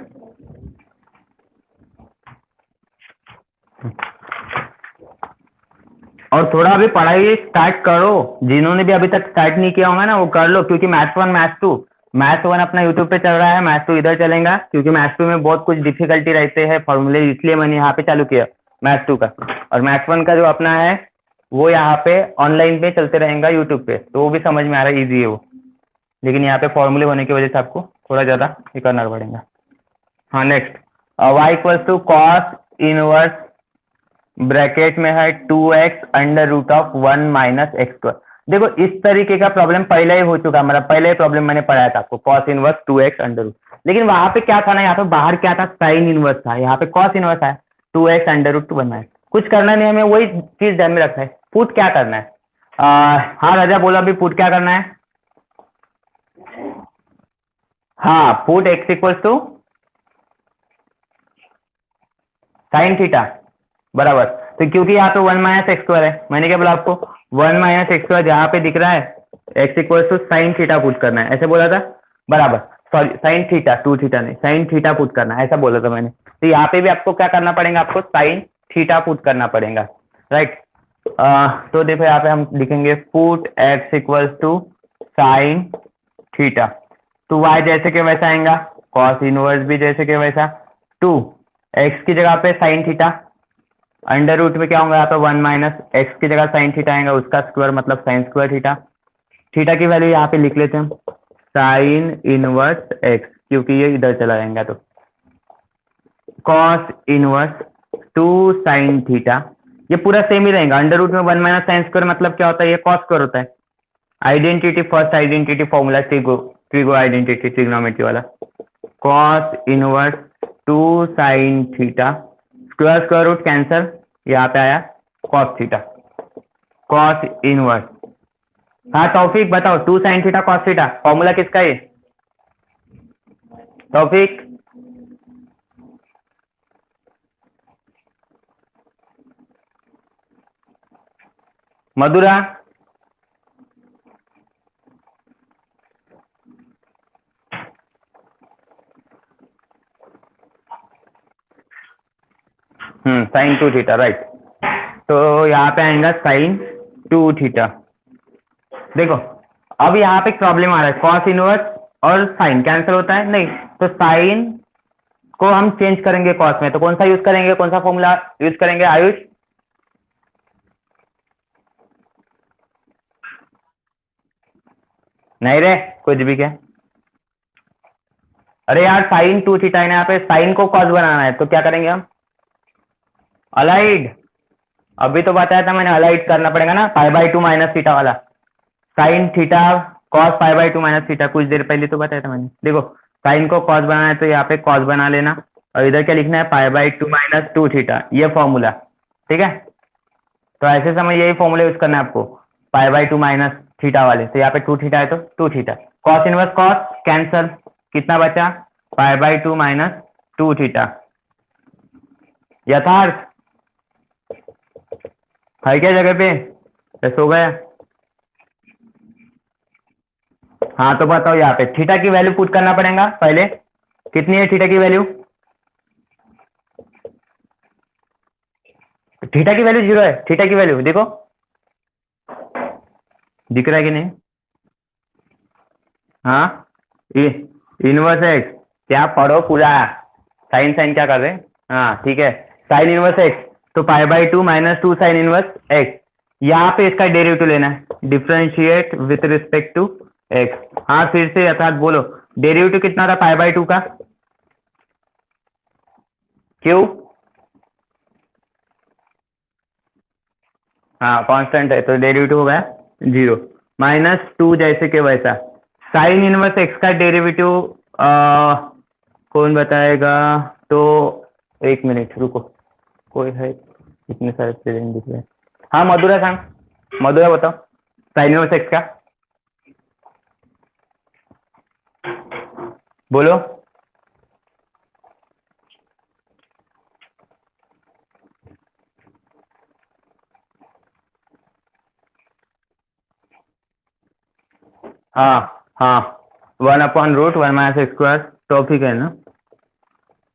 और थोड़ा अभी पढ़ाई स्टार्ट करो, जिन्होंने भी अभी तक स्टार्ट नहीं किया होगा ना वो कर लो, क्योंकि maths one maths two, maths one अपना यूट्यूब पे चल रहा है, मैथ्स टू इधर चलेगा, क्योंकि मैथ्स टू में बहुत कुछ डिफिकल्टी रहते हैं फॉर्मूले, इसलिए मैंने यहाँ पे चालू किया मैथ्स टू का, और मैथ्स वन का जो अपना है वो यहाँ पे ऑनलाइन पे चलते रहेगा यूट्यूब पे, तो वो भी समझ में आ रहा है, ईजी है वो, लेकिन यहाँ पे फॉर्मूले होने की वजह से आपको थोड़ा ज़्यादा ये करना पड़ेगा। हाँ next, y equal to cos inverse bracket में है two x under root of one minus x square. देखो इस तरीके का प्रॉब्लम पहले ही हो चुका, मतलब पहले ही प्रॉब्लम मैंने पढ़ाया था आपको, cos inverse two x under root, लेकिन वहां पे क्या था ना, यहाँ पे बाहर क्या था साइन इनवर्स था, यहाँ पे कॉस इनवर्स है, two x under root to one minus, कुछ करना नहीं, हमें वही चीज ध्यान में रखना है, पुट क्या करना है। हाँ राजा बोला अभी पुट क्या करना है, हाँ put x equal to sine theta बराबर, तो क्योंकि यहाँ पे वन माइनस एक्स स्क्वायर है, मैंने क्या बोला आपको, वन माइनस एक्स स्क्वायर जहाँ पे दिख रहा है x equal to sine theta put करना है, ऐसे बोला था बराबर, sorry sine theta, two theta नहीं, साइन थीटा पुट करना है ऐसा बोला था मैंने, तो यहाँ पे भी आपको क्या करना पड़ेगा, आपको साइन थीटा पुट करना पड़ेगा, राइट। तो देखो यहाँ पे हम लिखेंगे put x equal to sine theta, तो वाई जैसे के वैसा आएगा, कॉस इनवर्स भी जैसे के वैसा, टू एक्स की जगह पे साइन थीटा, अंडर रूट में क्या होगा यहाँ पे वन माइनस एक्स की जगह साइन थीटा आएगा, उसका स्क्वायर मतलब साइन स्क्वायर थीटा, थीटा की वैल्यू यहाँ पे लिख लेते हैं हम साइन इनवर्स एक्स, क्योंकि ये इधर चला जाएगा, तो cos inverse to sine theta ये पूरा सेम ही रहेगा। अंडर रूट में 1 माइनस साइन स्क्वायर मतलब क्या होता है, ये कॉस स्क्वायर होता है। Identity, first identity formula trigo identity trigonometry वाला, cos inverse 2 sine theta, square square root cancel, यहाँ पे आया कॉस थीटा, कॉस इनवर्स। हाँ तौफीक बताओ, 2 sine theta cos theta formula किसका है Taufiq? Madhura? Sine 2 theta, right. तो यहाँ पे आएगा साइन 2 थीटा। देखो अब यहाँ पे प्रॉब्लम आ रहा है, कॉस इनवर्स और साइन कैंसिल होता है नहीं, तो साइन को हम चेंज करेंगे कॉस में, तो कौन सा यूज करेंगे, कौन सा फॉर्मूला यूज करेंगे आयुष? नहीं रे, कुछ भी क्या। अरे यार साइन 2 थीटा है ना, यहाँ पे साइन को कॉस बनाना है, तो क्या करेंगे हम, अलाइड। अभी तो बताया था मैंने, अलाइड करना पड़ेगा ना, π/2 माइनस थीटा वाला, sine theta cos π/2 minus theta, कुछ देर पहले तो बताया था मैंने। देखो साइन को कॉस बनाना है तो यहाँ पे कॉस बना लेना, और इधर क्या लिखना है, π/2 माइनस 2 थीटा, ये फॉर्मूला, ठीक है। तो ऐसे समय यही फॉर्मूला यूज करना है आपको, π/2 माइनस थीटा वाले, तो यहाँ पे 2 थीटा है तो 2 theta, cos inverse cos cancel, कितना बचा, π/2 माइनस 2 थीटा। यथार्थ है क्या जगह पे, ऐसा हो गया? हाँ तो बताओ, यहाँ पे थीटा की वैल्यू पुट करना पड़ेगा पहले, कितनी है थीटा की वैल्यू, थीटा की वैल्यू 0 है, थीटा की वैल्यू देखो दिख रहा है कि नहीं, हाँ इनवर्स एक्स, क्या पढ़ो पूरा, साइन साइन क्या कर रहे हैं, हाँ ठीक है, साइन इनवर्स एक्स, तो π/2 माइनस 2 साइन इनवर्स एक्स, यहाँ पे इसका डेरिवेटिव लेना है, differentiate with respect to x. हाँ फिर से यथार्थ बोलो, डेरिवेटिव कितना था π/2 का, क्यों, हाँ कांस्टेंट है तो डेरिवेटिव हो गया 0, माइनस 2 जैसे कि वैसा। साइन इनवर्स एक्स का डेरिवेटिव कौन बताएगा, तो 1 मिनट रुको, कोई है, इतने सारे प्रेजेंट दिख रहे हैं। हाँ मधुरा सांग, मधुरा बताओ साइन इनवर्स एक्स का, बोलो। हाँ हाँ 1/√1 माइनस एक्स स्क्वायर, टॉपिक है ना,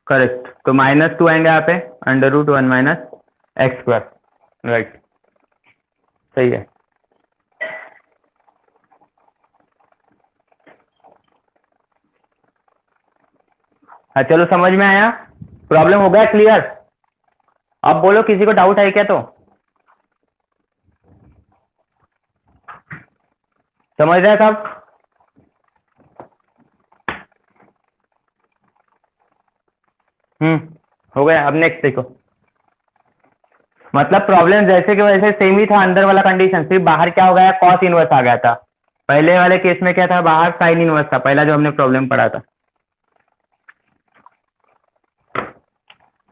करेक्ट। तो -2 आएंगे यहाँ पे, √1 माइनस एक्स स्क्वायर, राइट, सही है। हाँ चलो समझ में आया, प्रॉब्लम हो गया क्लियर। अब बोलो किसी को डाउट है क्या, तो समझ रहे सब, हो गया। अब नेक्स्ट देखो, मतलब प्रॉब्लम जैसे कि वैसे सेम ही था, अंदर वाला कंडीशन, सिर्फ बाहर क्या हो गया, कॉस इनवर्स आ गया था। पहले वाले केस में क्या था, बाहर साइन इनवर्स था, पहला जो हमने प्रॉब्लम पढ़ा था।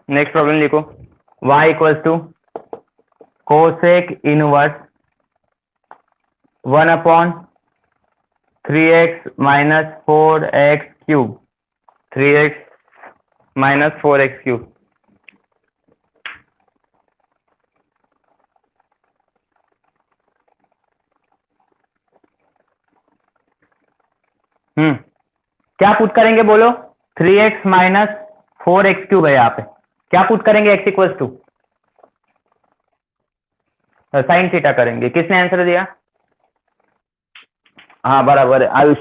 नेक्स्ट प्रॉब्लम लिखो, y equals to cosec inverse 1/3x minus 4x cube, 3x minus 4x cube. क्या पुट करेंगे बोलो, 3x माइनस 4x क्यूब है, यहाँ पे क्या पुट करेंगे, x equals to sine theta करेंगे। किसने आंसर दिया, हाँ बराबर है आयुष,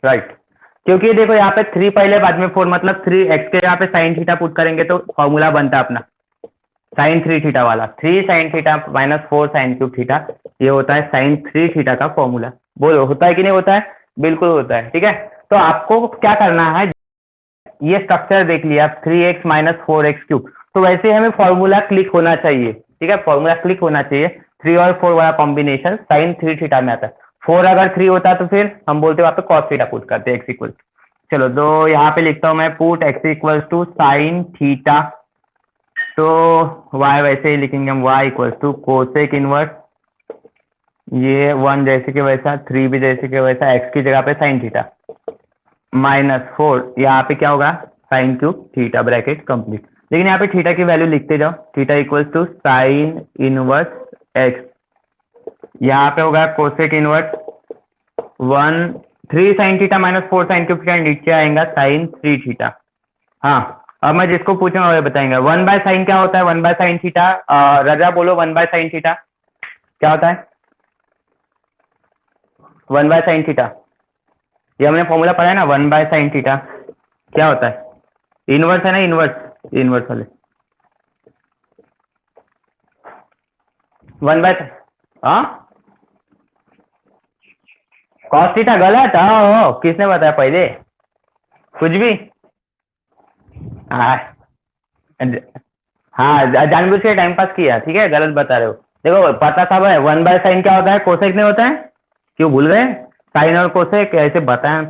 राइट। क्योंकि देखो यहाँ पे 3 पहले बाद में 4, मतलब 3x के यहाँ पे साइन थीटा पुट करेंगे तो फॉर्मूला बनता है अपना साइन 3 थीटा वाला, 3 sine theta minus 4 sine cube theta, ये होता है साइन 3 थीटा का फॉर्मूला। बोलो होता है कि नहीं होता है, बिल्कुल होता है, ठीक है। तो आपको क्या करना है, ये स्ट्रक्चर देख लिया 3x माइनस 4x क्यूब, तो वैसे हमें फॉर्मूला क्लिक होना चाहिए, ठीक है, फॉर्मूला क्लिक होना चाहिए। 3 और 4 वाला कॉम्बिनेशन साइन 3 थीटा में आता है। 4 अगर 3 होता तो फिर हम बोलते वहां पे कॉस थीटा पुट करते एक्स इक्वल। चलो तो यहाँ पे लिखता हूँ मैं put x equal to sine theta, तो y वैसे ही लिखेंगे हम, y equal to cosec inverse, ये 1 जैसे कि वैसा, 3 भी जैसे कि वैसा, x की जगह पे साइन थीटा -4, यहाँ पे क्या होगा sine cube theta bracket complete. लेकिन यहाँ पे थीटा की वैल्यू लिखते जाओ, theta equal to sine inverse x, यहाँ पे होगा cosec inverse 3 sine theta -4 sine cube theta, नीचे आएगा साइन 3 थीटा। हाँ, अब मैं जिसको पूछूंगा वो बताएंगे 1 बाय साइन क्या होता है, 1 बाय साइन थीटा। रजा बोलो 1 बाय साइन थीटा क्या होता है, 1 बाय साइन थीटा, ये हमने फॉर्मूला पढ़ा है ना, 1 बाय साइन थीटा क्या होता है, इनवर्स है ना, इनवर्स, इनवर्स वाले 1 बाय, हाँ कॉस थीटा गलत, हाँ किसने बताया पहले, कुछ भी, हाँ हाँ जानबूझ के टाइम पास किया, ठीक है, गलत बता रहे हो। देखो पता सब है, 1 बाय साइन क्या होता है, कोसेक नहीं होता है, क्यों भूल गए, साइन और कोसेक ऐसे बताएं,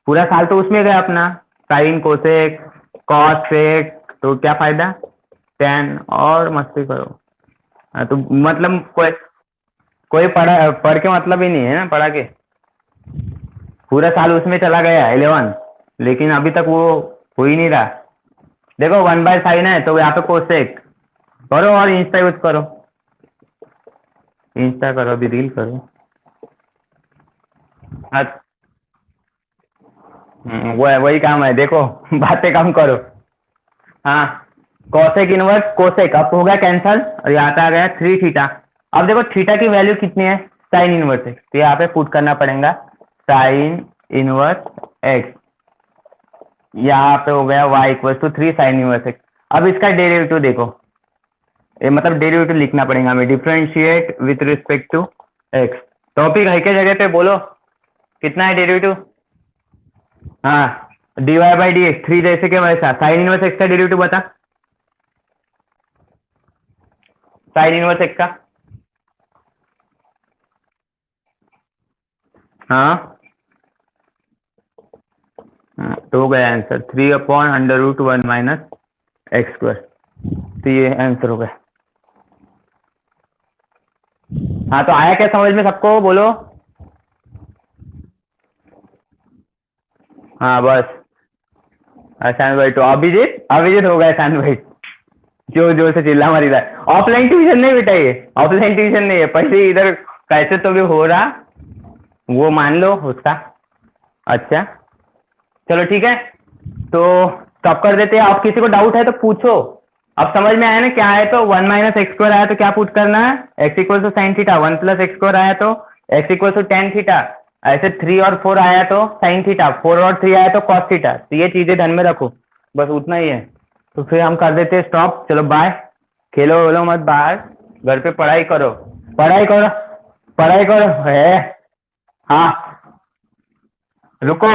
पूरा साल तो उसमें गया अपना, साइन कोसेक कॉस सेक, तो क्या फायदा, टेन और मस्ती करो। हाँ, तो मतलब कोई पढ़ के मतलब ही नहीं है ना, पढ़ा के पूरा साल उसमें चला गया 11, लेकिन अभी तक वो हो ही नहीं रहा। देखो 1 बाय साइन है तो यहाँ पे कोसेक करो और इंस्टा यूज करो, इंस्टा करो, अभी रील करो। वो है, वही काम है, देखो बातें कम करो। हाँ कोसेक इनवर्स कोसेक अब हो गया कैंसल, और यहाँ पे आ गया 3 थीटा। अब देखो थीटा की वैल्यू कितनी है, साइन इनवर्स एक्स, तो यहाँ पे पुट करना पड़ेगा साइन इनवर्स एक्स, यहाँ पे हो गया y equal to 3 sine inverse x. अब इसका डेरिवेटिव देखो, ये मतलब डेरिवेटिव लिखना पड़ेगा हमें, differentiate with respect to x. Topic है क्या जगह पे, बोलो कितना है डेरिवेटिव, हाँ dy बाई डी एक्स, 3 जैसे कि वैसा, साइन इनवर्स एक्स का डेरिवेटिव बता, साइन इनवर्स एक्स का, हाँ तो हो गया आंसर 3/√1 माइनस एक्स स्क्वायर, तो ये आंसर हो गया। हाँ तो आया क्या समझ में सबको, बोलो, हाँ बस आसान भाई, तो अभिजीत अभिजीत हो गया आसान भाई, जो जोर से चिल्ला मारी रहा है। ऑफलाइन ट्यूशन नहीं बेटा, ये ऑफलाइन ट्यूशन नहीं है, पहले इधर कैसे तो भी हो रहा, वो मान लो उसका। अच्छा चलो ठीक है, तो स्टॉप कर देते हैं। आप किसी को डाउट है तो पूछो, अब समझ में आया ना क्या है, तो 1 माइनस एक्स स्क्वायर आया तो क्या पुट करना है, x equal to sine theta, 1 plus x square आया तो x equal to tan theta, ऐसे 3 और 4 आया तो साइन थीटा, 4 और 3 आया तो कॉस थीटा, तो ये चीजें ध्यान में रखो, बस उतना ही है। तो फिर हम कर देते हैं स्टॉप, चलो बाय, खेलो वेलो मत बाहर, घर पे पढ़ाई करो, पढ़ाई करो, पढ़ाई करो है, हाँ रुको,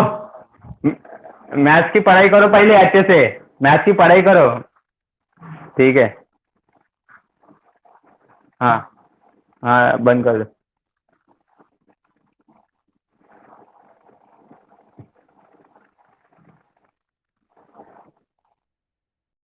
मैथ्स की पढ़ाई करो पहले अच्छे से, मैथ्स की पढ़ाई करो, ठीक है, हाँ हाँ बंद कर दो।